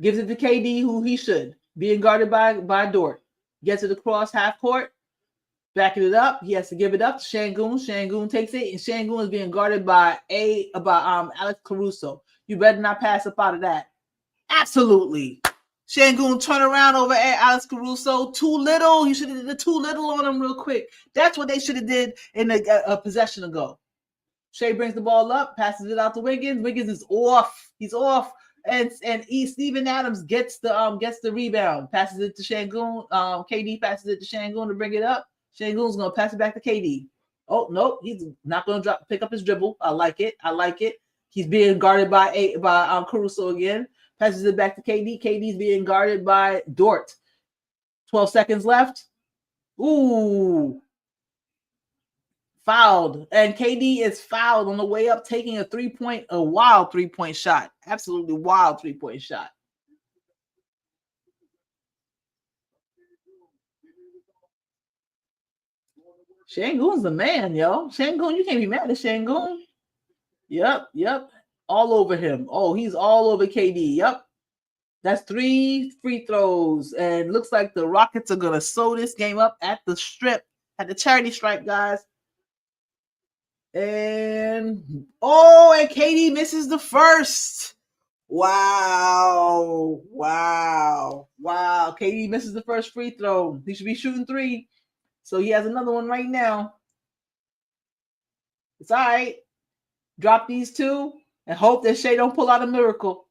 [SPEAKER 1] Gives it to KD, who he should. Being guarded by Dort. Gets it across half court. Backing it up. He has to give it up to Şengün. Şengün takes it. And Şengün is being guarded by Alex Caruso. You better not pass up out of that. Absolutely. Şengün turn around over at Alex Caruso. Too little. You should have did too little on him real quick. That's what they should have did in a possession ago. Shea brings the ball up, passes it out to Wiggins. Wiggins is off. He's off. And Steven Adams gets the rebound, passes it to Şengün. KD passes it to Şengün to bring it up. Şengün's gonna pass it back to KD. Oh no, he's not gonna pick up his dribble. I like it. He's being guarded by Caruso again. Passes it back to KD. KD's being guarded by Dort. 12 seconds left. Ooh. Fouled. And KD is fouled on the way up, taking a wild three-point shot. Absolutely wild three-point shot. Şengün's the man, yo. Şengün, you can't be mad at Şengün. Yep. All over him. Oh, he's all over KD. Yep. That's 3 free throws. And looks like the Rockets are going to sew this game up at the strip, at the charity stripe, guys. And KD misses the first. Wow. KD misses the first free throw. He should be shooting 3. So he has another one right now. It's all right. Drop these 2 and hope that Shea don't pull out a miracle.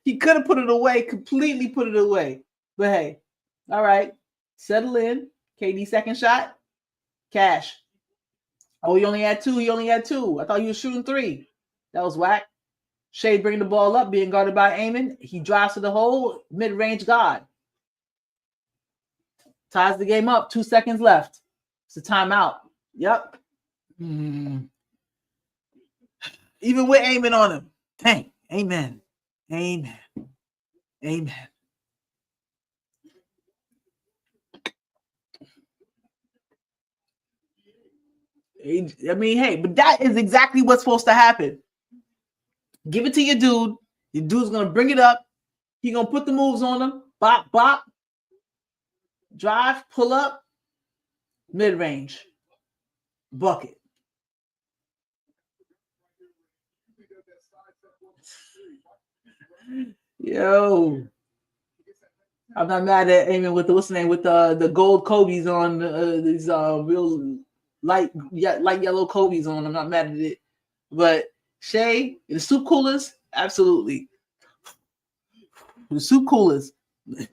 [SPEAKER 1] He could have put it away, completely put it away. But hey, all right. Settle in. KD second shot. Cash. Oh, he only had 2. I thought he was shooting 3. That was whack. Shea bringing the ball up, being guarded by Amen. He drives to the hole. Mid-range God. Ties the game up. 2 seconds left. It's a timeout. Yep. Even with Amen on him. Dang. Amen. I mean, hey, but that is exactly what's supposed to happen. Give it to your dude. Your dude's going to bring it up. He's going to put the moves on him. Bop, bop. Drive, pull up. Mid-range. Bucket. Yo. I'm not mad at Amen with the gold Kobe's on these real light yellow Kobe's on. I'm not mad at it. But Shea, the soup coolers, absolutely. The soup coolers.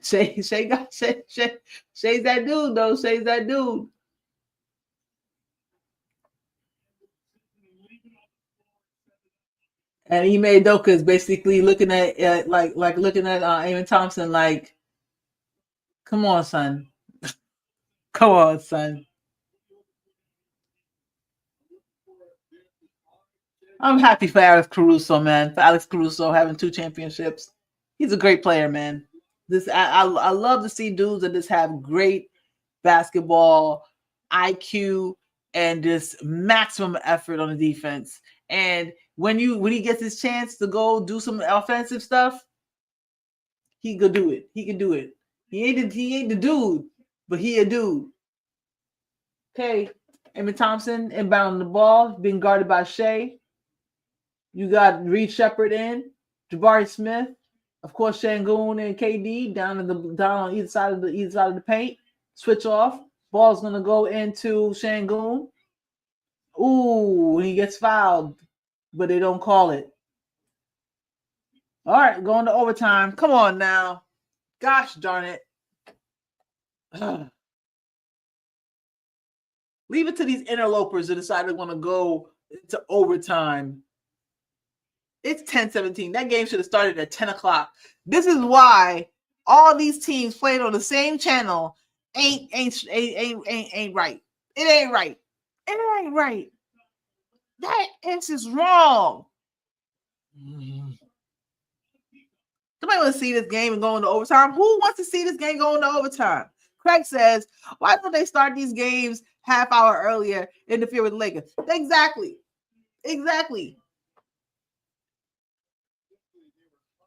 [SPEAKER 1] Shay's that dude, though. Shay's that dude. And he made Doka's basically looking at looking at Amen Thompson like, come on, son. Come on, son. I'm happy for Alex Caruso, man. For Alex Caruso having 2 championships. He's a great player, man. I love to see dudes that just have great basketball IQ and just maximum effort on the defense. And when he gets his chance to go do some offensive stuff, he could do it. He can do it. He ain't the dude. but he a dude. Okay, Emmett Thompson inbounding the ball, being guarded by Shea. You got Reed Shepard in, Jabari Smith, of course, Shangoon and KD down on either side of the paint. Switch off. Ball's gonna go into Shangoon. Ooh, he gets fouled, but they don't call it. All right, going to overtime. Come on now. Gosh darn it. Leave it to these interlopers to decide they want to go into overtime. It's 10-17. That game should have started at 10 o'clock. This is why all these teams playing on the same channel ain't right. It ain't right. It ain't right. That is just wrong. Somebody want to see this game and go into overtime? Who wants to see this game go into overtime? Craig says, why don't they start these games half hour earlier, interfere with the Lakers? Exactly.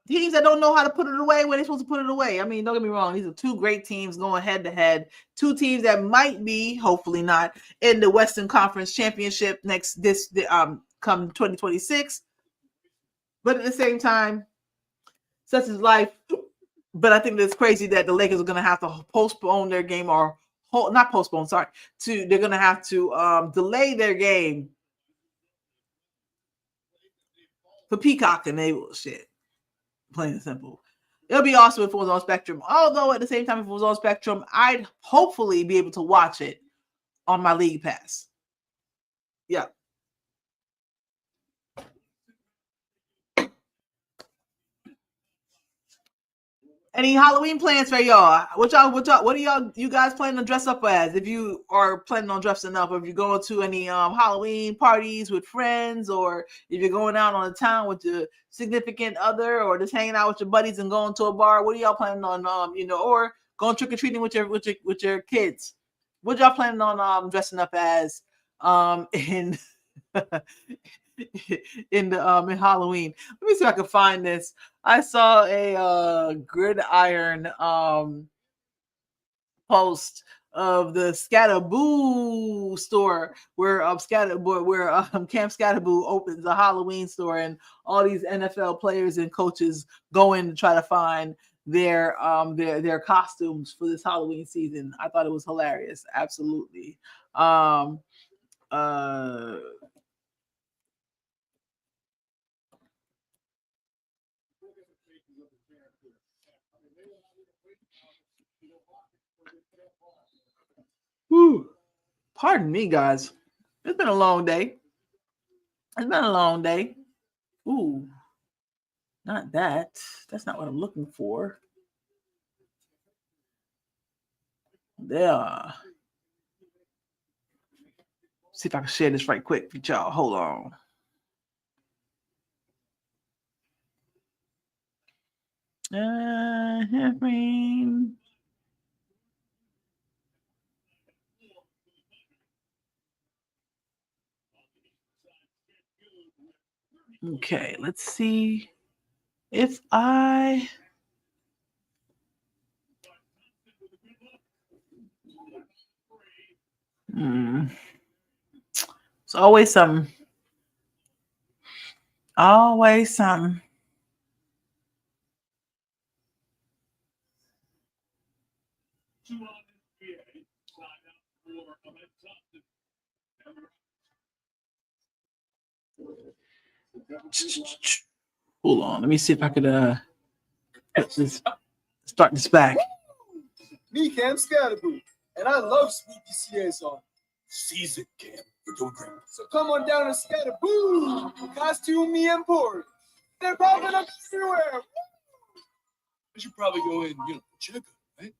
[SPEAKER 1] Teams that don't know how to put it away when they're supposed to put it away. I mean, don't get me wrong. These are two great teams going head to head. Two teams that might be, hopefully not, in the Western Conference Championship come 2026. But at the same time, such is life. But I think it's crazy that the Lakers are going to have to postpone their game they're going to have to delay their game for Peacock and they shit. Plain and simple. It'll be awesome if it was on Spectrum. Although at the same time, if it was on Spectrum, I'd hopefully be able to watch it on my League Pass. Yeah. Any Halloween plans for y'all? What are you guys planning to dress up as? If you are planning on dressing up, or if you're going to any Halloween parties with friends, or if you're going out on the town with your significant other, or just hanging out with your buddies and going to a bar, what are y'all planning on or going trick or treating with your kids? What y'all planning on dressing up as in in Halloween? Let me see if I can find this. I saw a Gridiron post of the Scatterboo store where Camp Scatterboo opens a Halloween store, and all these NFL players and coaches go in to try to find their costumes for this Halloween season. I thought it was hilarious. Absolutely. Whew. Pardon me, guys. It's been a long day. Ooh, not that. That's not what I'm looking for. There. See if I can share this right quick with y'all. Hold on. Okay, let's see if I. It's always something. Always something. Hold on. Let me see if I could start this back.
[SPEAKER 2] Me, Cam Scatterboo, and I love Spooky CA song. Season, Cam. We're doing great. So come on down to Scatterboo. Costume me and board. They're popping up everywhere. We should probably go in, check it, right?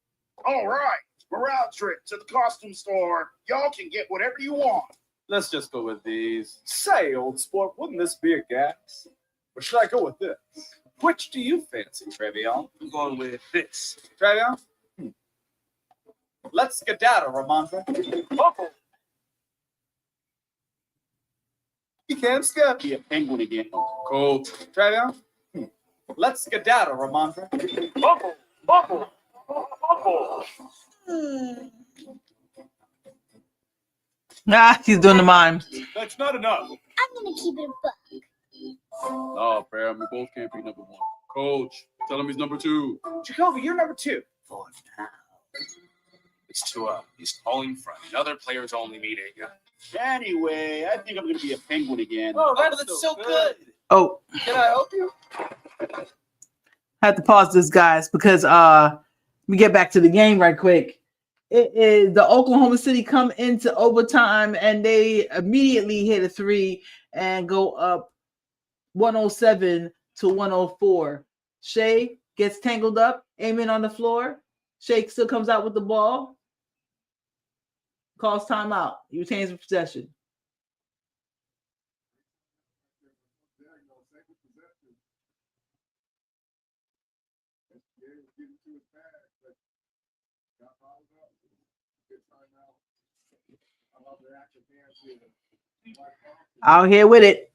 [SPEAKER 3] All right. Morale trip to the costume store. Y'all can get whatever you want.
[SPEAKER 2] Let's just go with these. Say, old sport, wouldn't this be a gas? Or should I go with this? Which do you fancy, Trevion?
[SPEAKER 3] I'm going with this.
[SPEAKER 2] Trevion? Let's skedaddle, Ramondre.
[SPEAKER 3] Bubble.
[SPEAKER 2] You can't skip.
[SPEAKER 3] Be a penguin again.
[SPEAKER 2] Cool. Trevion? Let's skedaddle, Ramondre.
[SPEAKER 3] Bubble. Bubble. Bubble.
[SPEAKER 1] Ah, he's doing the mime.
[SPEAKER 2] That's not enough.
[SPEAKER 4] I'm gonna keep it a buck.
[SPEAKER 2] Oh, fam, we both can't be number one. Coach, tell him he's number two.
[SPEAKER 3] Jacoby, you're number 2. For now. It's Tua. He's calling for another players-only meeting.
[SPEAKER 2] Anyway, I think I'm going to be a penguin again.
[SPEAKER 3] Oh, that's so good.
[SPEAKER 1] Oh,
[SPEAKER 3] Can I help you?
[SPEAKER 1] I have to pause this, guys, because let me get back to the game right quick. It is the Oklahoma City come into overtime and they immediately hit a 3 and go up 107 to 104. Shea gets tangled up, aiming on the floor. Shea still comes out with the ball. Calls timeout. He retains possession. Out here with it.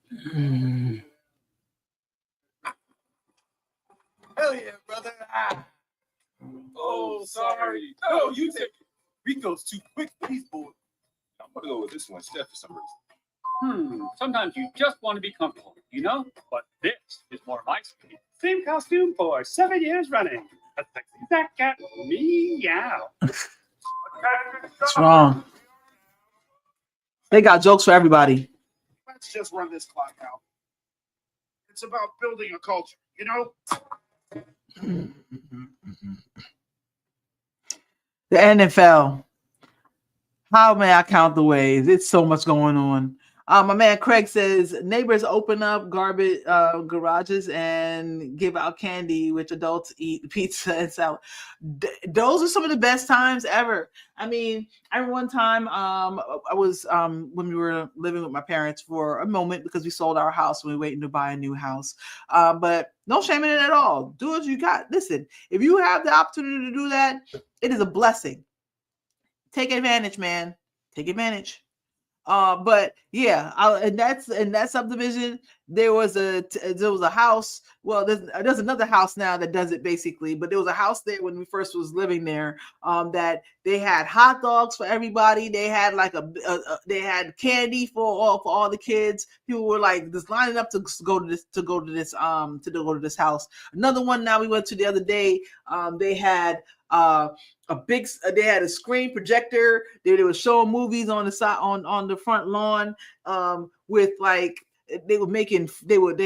[SPEAKER 3] Hell yeah, brother. Ah. Oh, sorry. No, you take it.
[SPEAKER 2] Rico's too quick for these boys.
[SPEAKER 3] I'm going to go with this one instead for some reason.
[SPEAKER 5] Sometimes you just want to be comfortable, you know? But this is more my speed. Same costume for 7 years running. A sexy fat cat. Meow.
[SPEAKER 1] What's wrong? They got jokes for everybody.
[SPEAKER 3] Let's just run this clock out. It's about building a culture, you know?
[SPEAKER 1] The NFL. How may I count the ways? It's so much going on. My man Craig says neighbors open up garbage garages and give out candy, which adults eat pizza and salad. Those are some of the best times ever. I mean, I remember one time I was when we were living with my parents for a moment because we sold our house and we were waiting to buy a new house. But no shame in it at all. Do what you got. Listen, if you have the opportunity to do that, it is a blessing. Take advantage, man. Take advantage. But yeah, in that subdivision, there was a house. Well, there's another house now that does it basically, but there was a house there when we first was living there. That they had hot dogs for everybody. They had like they had candy for all the kids. People were like just lining up to go to this house. Another one now we went to the other day. They had they had a screen projector. They were showing movies on the side on the front lawn with like they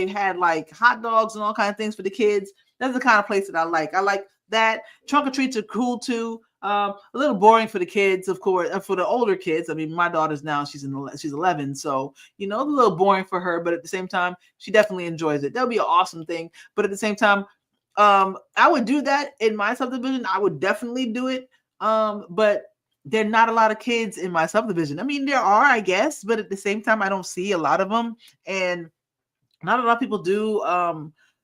[SPEAKER 1] had like hot dogs and all kinds of things for the kids. That's the kind of place that I like. I like that. Trunk or treats are cool too. A little boring for the kids, of course. For the older kids, I mean, my daughter's now she's 11, so you know, a little boring for her. But at the same time, she definitely enjoys it. That'll be an awesome thing. But at the same time, I would do that in my subdivision. I would definitely do it. But there are not a lot of kids in my subdivision. I mean, there are, I guess, but at the same time, I don't see a lot of them. And not a lot of people do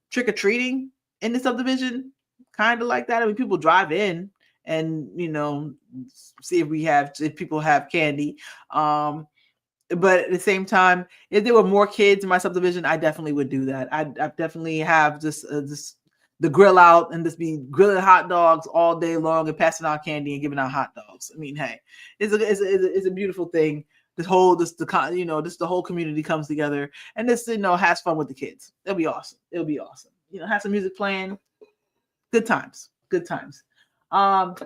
[SPEAKER 1] trick-or-treating in the subdivision, kind of like that. I mean, people drive in and, you know, see if people have candy. But at the same time, if there were more kids in my subdivision, I definitely would do that. I definitely have this the grill out and just be grilling hot dogs all day long and passing out candy and giving out hot dogs. I mean, hey, it's a beautiful thing. The whole community comes together and this, you know, has fun with the kids. It'll be awesome. You know, have some music playing. Good times. And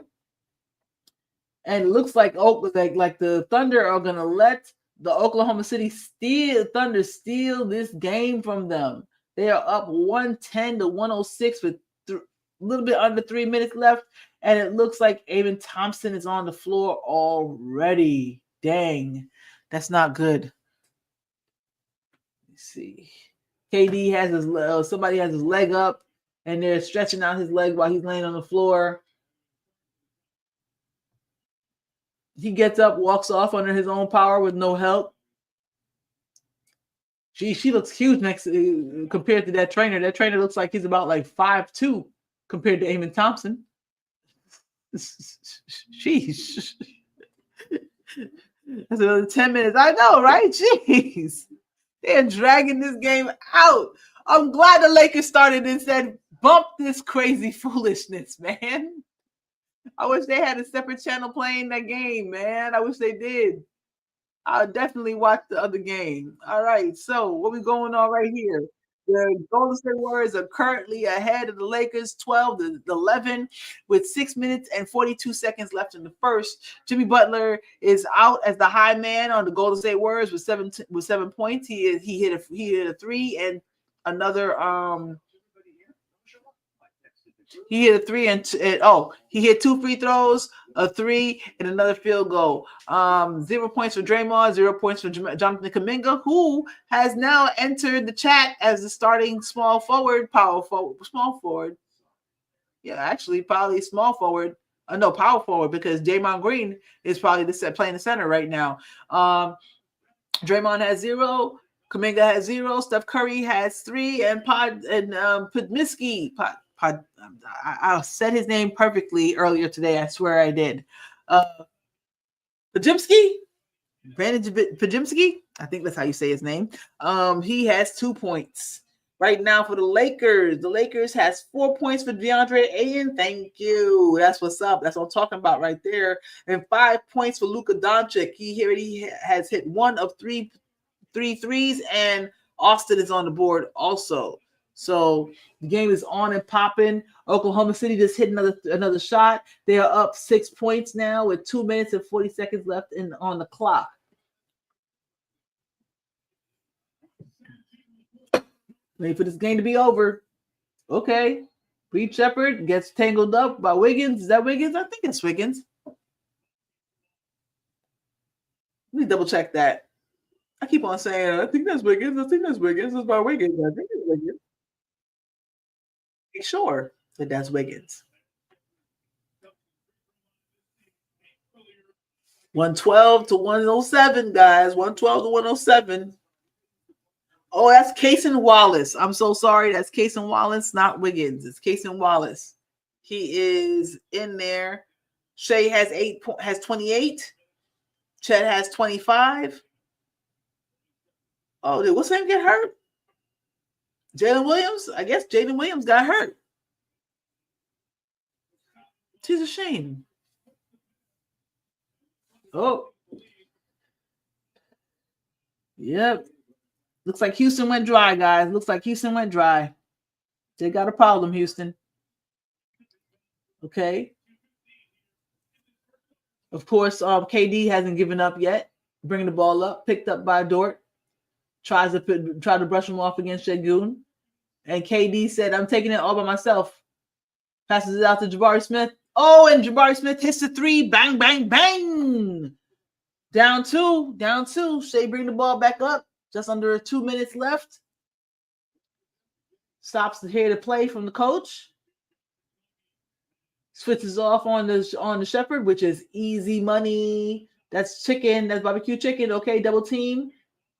[SPEAKER 1] it looks like the Thunder are gonna let the Oklahoma City Thunder steal this game from them. They are up 110 to 106 with a little bit under 3 minutes left, and it looks like Amen Thompson is on the floor already. Dang, that's not good. Let's see. KD has somebody has his leg up, and they're stretching out his leg while he's laying on the floor. He gets up, walks off under his own power with no help. She looks huge compared to that trainer. That trainer looks like he's about like 5'2" compared to Amen Thompson. Sheesh. That's another 10 minutes. I know, right? Jeez. They're dragging this game out. I'm glad the Lakers started and said, bump this crazy foolishness, man. I wish they had a separate channel playing that game, man. I wish they did. I'll definitely watch the other game. All right, so what we going on right here? The Golden State Warriors are currently ahead of the Lakers 12 to 11 with 6 minutes and 42 seconds left in the first. Jimmy Butler is out as the high man on the Golden State Warriors with 7 points. He hit a three and another he hit a three and he hit 2 free throws, a 3 and another field goal. 0 points for Draymond, 0 points for Jonathan Kuminga, who has now entered the chat as the starting small forward, small forward. Yeah, actually, probably small forward. No, power forward, because Draymond Green is probably playing the center right now. Draymond has 0. Kuminga has 0. Steph Curry has 3, and Podmiski. I said his name perfectly earlier today. I swear I did. Pajimski? Brandon Pajimski? I think that's how you say his name. He has 2 points. Right now for the Lakers has 4 points for DeAndre Ayton. Thank you. That's what's up. That's what I'm talking about right there. And 5 points for Luka Doncic. He already has hit 1 of 3 threes, and Austin is on the board also. So the game is on and popping. Oklahoma City just hit another shot. They are up 6 points now with 2 minutes and 40 seconds left on the clock. Wait for this game to be over. Okay. Reed Shepard gets tangled up by Wiggins. Is that Wiggins? I think it's Wiggins. Let me double check that. I keep on saying, I think that's Wiggins. It's by Wiggins. I think it's Wiggins. Sure that that's Wiggins. 112 to 107, guys. 112 to 107. Oh, that's Cason Wallace. I'm so sorry. That's Cason Wallace, not Wiggins. It's Cason Wallace. He is in there. Shea has 28. Chet has 25. Oh, did what's name get hurt? Jalen Williams? I guess Jalen Williams got hurt. It's a shame. Oh. Yep. Looks like Houston went dry, guys. Looks like Houston went dry. They got a problem, Houston. Okay. Of course, KD hasn't given up yet. Bringing the ball up, picked up by Dort. Try to brush him off against Şengün. And KD said, I'm taking it all by myself. Passes it out to Jabari Smith. Oh, and Jabari Smith hits the 3. Bang, bang, bang. Down two. Shea bring the ball back up. Just under 2 minutes left. Stops to hear the play from the coach. Switches off on the Shepherd, which is easy money. That's chicken. That's barbecue chicken. Okay, double team.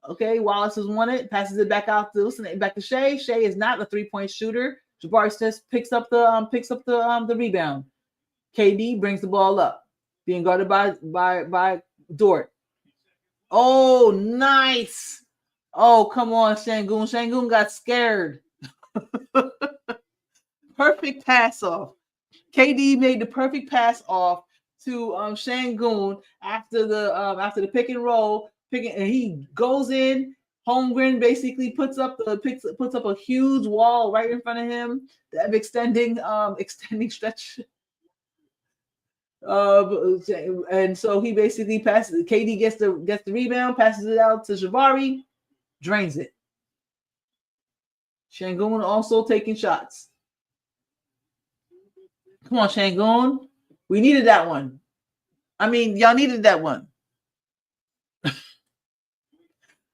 [SPEAKER 1] Okay, Wallace has won it. Passes it back out to Shea. Shea is not a 3-point shooter. Jabari Smith picks up the rebound. KD brings the ball up, being guarded by Dort. Oh, nice. Oh, come on, Şengün. Şengün got scared. Perfect pass off. KD made the perfect pass off to Şengün after the pick and roll. And he goes in. Holmgren basically puts up a huge wall right in front of him. That extending stretch. And so he basically passes. KD gets the rebound, passes it out to Jabari, drains it. Şengün also taking shots. Come on, Şengün. We needed that one. I mean, y'all needed that one.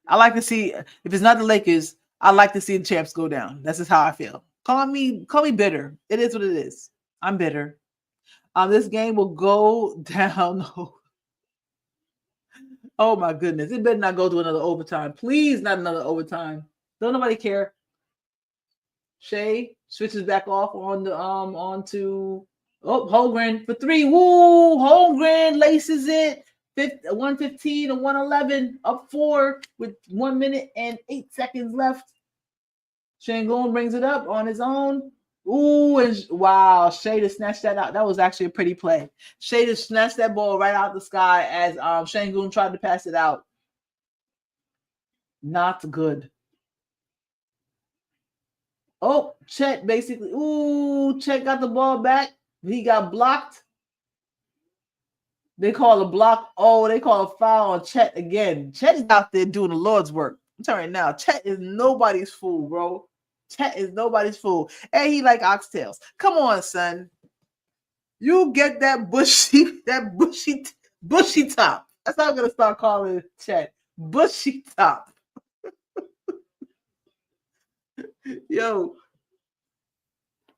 [SPEAKER 1] I like to see, if it's not the Lakers, I like to see the champs go down. That's just how I feel. Call me bitter. It is what it is. I'm bitter. This game will go down. Oh my goodness. It better not go to another overtime. Please, not another overtime. Don't nobody care. Shea switches back off onto Holmgren for 3. Woo! Holmgren laces it. 115 to 111, up 4 with 1 minute and 8 seconds left. Şengün brings it up on his own. Ooh, and wow, Shada snatched that out. That was actually a pretty play. Shada snatched that ball right out the sky as Şengün tried to pass it out. Not good. Oh, Chet basically. Ooh, Chet got the ball back. He got blocked. They call a block. Oh, they call a foul on Chet again. Chet is out there doing the Lord's work. I'm telling you now, Chet is nobody's fool, bro. Chet is nobody's fool. And he like oxtails. Come on, son. You get that bushy top. That's how I'm gonna start calling Chet. Bushy top. Yo,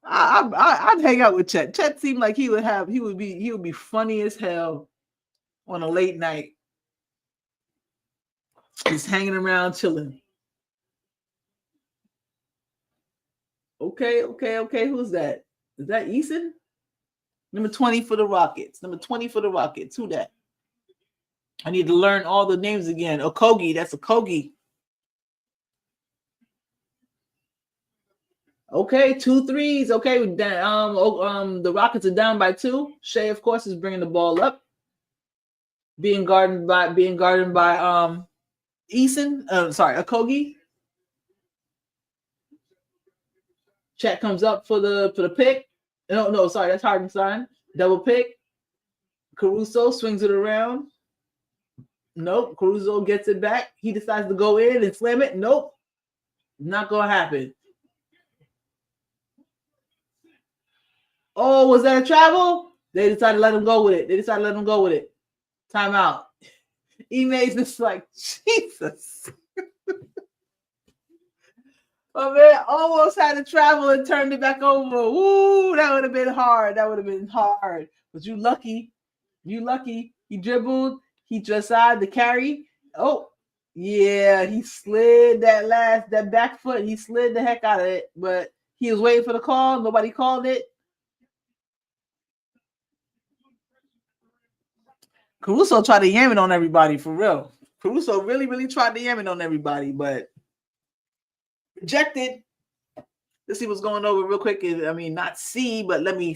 [SPEAKER 1] I'd hang out with Chet. Chet seemed like he would be funny as hell on a late night. Just hanging around, chilling. Okay. Who's that? Is that Eason? Number 20 for the Rockets. Number 20 for the Rockets. Who that? I need to learn all the names again. Okogie. That's Okogie. Okay, 2 threes. Okay, the Rockets are down by 2. Shea, of course, is bringing the ball up, being guarded by Eason. Sorry, Okogie. Chet comes up for the pick. No, sorry, that's Hartenstein. Double pick. Caruso swings it around. Nope. Caruso gets it back. He decides to go in and slam it. Nope. Not gonna happen. Oh, was that a travel? They decided to let him go with it. Timeout. Ime's just like, Jesus. Oh man, almost had to travel and turned it back over. Ooh, that would have been hard. But you lucky. He dribbled. He just decided to carry. Oh, yeah. He slid that back foot. He slid the heck out of it. But he was waiting for the call. Nobody called it. Caruso tried to yam it on everybody, for real. Caruso really, really tried to yam it on everybody, but rejected. Let's see what's going over real quick. I mean, not see, but let me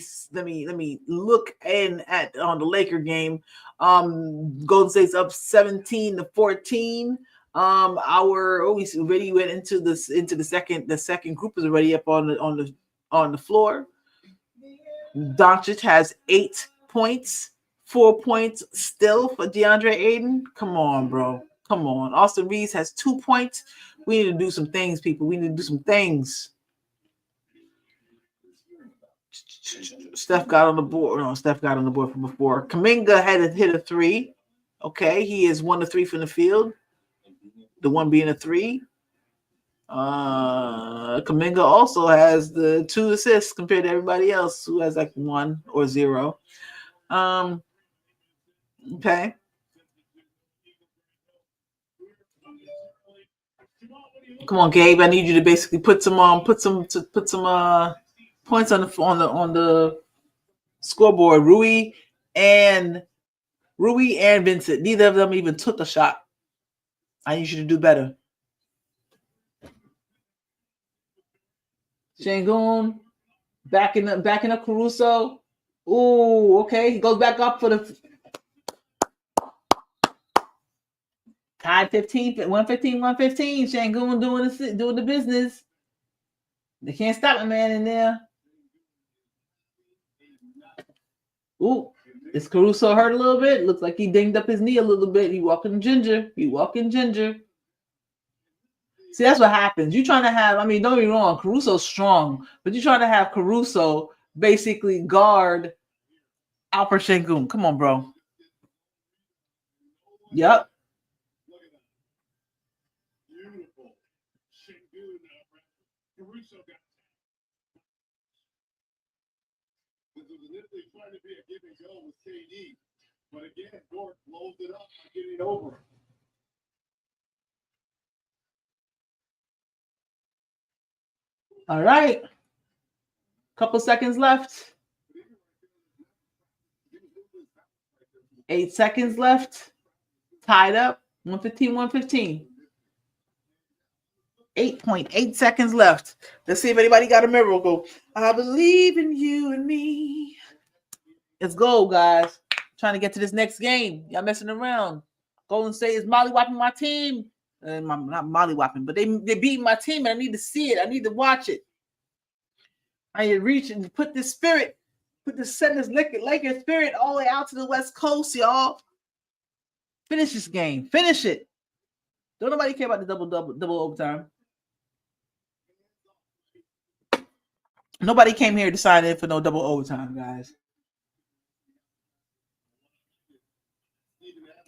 [SPEAKER 1] look in at on the Laker game. Golden State's up 17-14. We already went into the second group is already up on the floor. Doncic has 8 points, 4 points still for DeAndre Ayton. Come on, bro. Come on. Austin Reeves has 2 points. We need to do some things, people. We need to do some things. Steph got on the board. No, Steph got on the board from before. Kuminga had to hit a 3. Okay, he is 1 to 3 from the field. The one being a 3. Kuminga also has the 2 assists compared to everybody else who has like 1 or 0. Okay. Come on, Gabe. I need you to basically put some points on the scoreboard. Rui and Vincent. Neither of them even took a shot. I need you to do better. Şengün backing up Caruso. Ooh, okay. He goes back up for the tied 115. Şengün doing the business. They can't stop a man in there. Ooh, is Caruso hurt a little bit? Looks like he dinged up his knee a little bit. He walking ginger. See, that's what happens. You're trying to have, don't get me wrong, Caruso's strong, but you're trying to have Caruso basically guard Alper Şengün. Come on, bro. Yep.
[SPEAKER 2] Trying to be a give and go with KD, but again, Dort blows it up by getting over it.
[SPEAKER 1] All right. Couple seconds left. 8 seconds left. Tied up. 115. 8.8 seconds left. Let's see if anybody got a miracle. I believe in you and me. Let's go, guys. Trying to get to this next game. Y'all messing around. Golden State is mollywopping my team. Not mollywopping, but they beat my team, and I need to see it. I need to watch it. I need to reach and put this spirit, send this Lakers spirit all the way out to the West Coast, y'all. Finish this game. Finish it. Don't nobody care about the double overtime. Nobody came here to sign in for no double overtime, guys.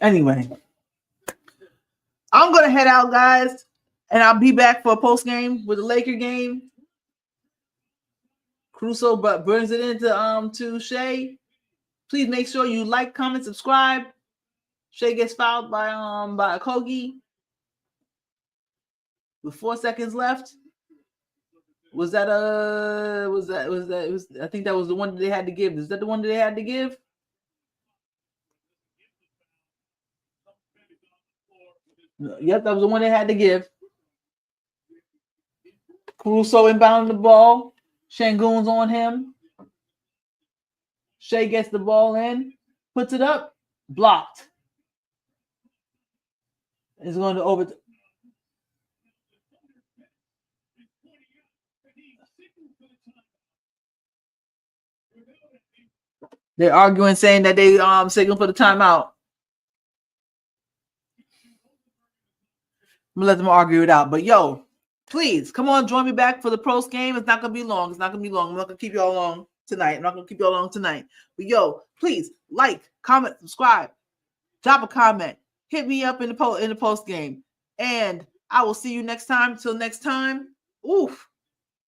[SPEAKER 1] Anyway, I'm going to head out, guys, and I'll be back for a post game with the Laker game. Crusoe brings it into to Shay. Please make sure you like, comment, subscribe. Shay gets fouled by Kogi with 4 seconds left. I think that was the one that they had to give. Is that the one that they had to give? Yep, that was the one they had to give. Caruso inbounding the ball. Şengün's on him. Shea gets the ball in, puts it up, blocked. It's going to over. They're arguing, saying that they signal for the timeout. I'm gonna let them argue it out. But yo, please come on, join me back for the pros game. It's not gonna be long. I'm not gonna keep y'all long tonight. But yo, please like, comment, subscribe, drop a comment, hit me up in the post game, and I will see you next time. Till next time,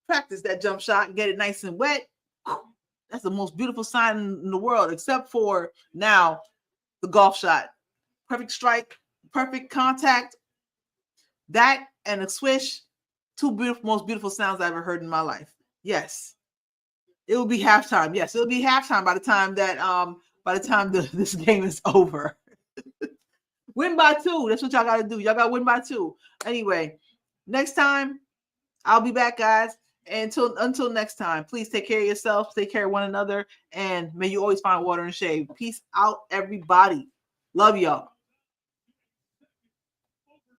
[SPEAKER 1] practice that jump shot, get it nice and wet. That's the most beautiful sign in the world, except for now the golf shot. Perfect strike, perfect contact. That and a swish, most beautiful sounds I ever heard in my life. Yes, it will be halftime. Yes, it'll be halftime by the time that this game is over. Win by 2. That's what y'all got to do. Y'all got to win by 2. Anyway, next time I'll be back, guys. And until next time, please take care of yourself, take care of one another, and may you always find water and shade. Peace out, everybody. Love y'all.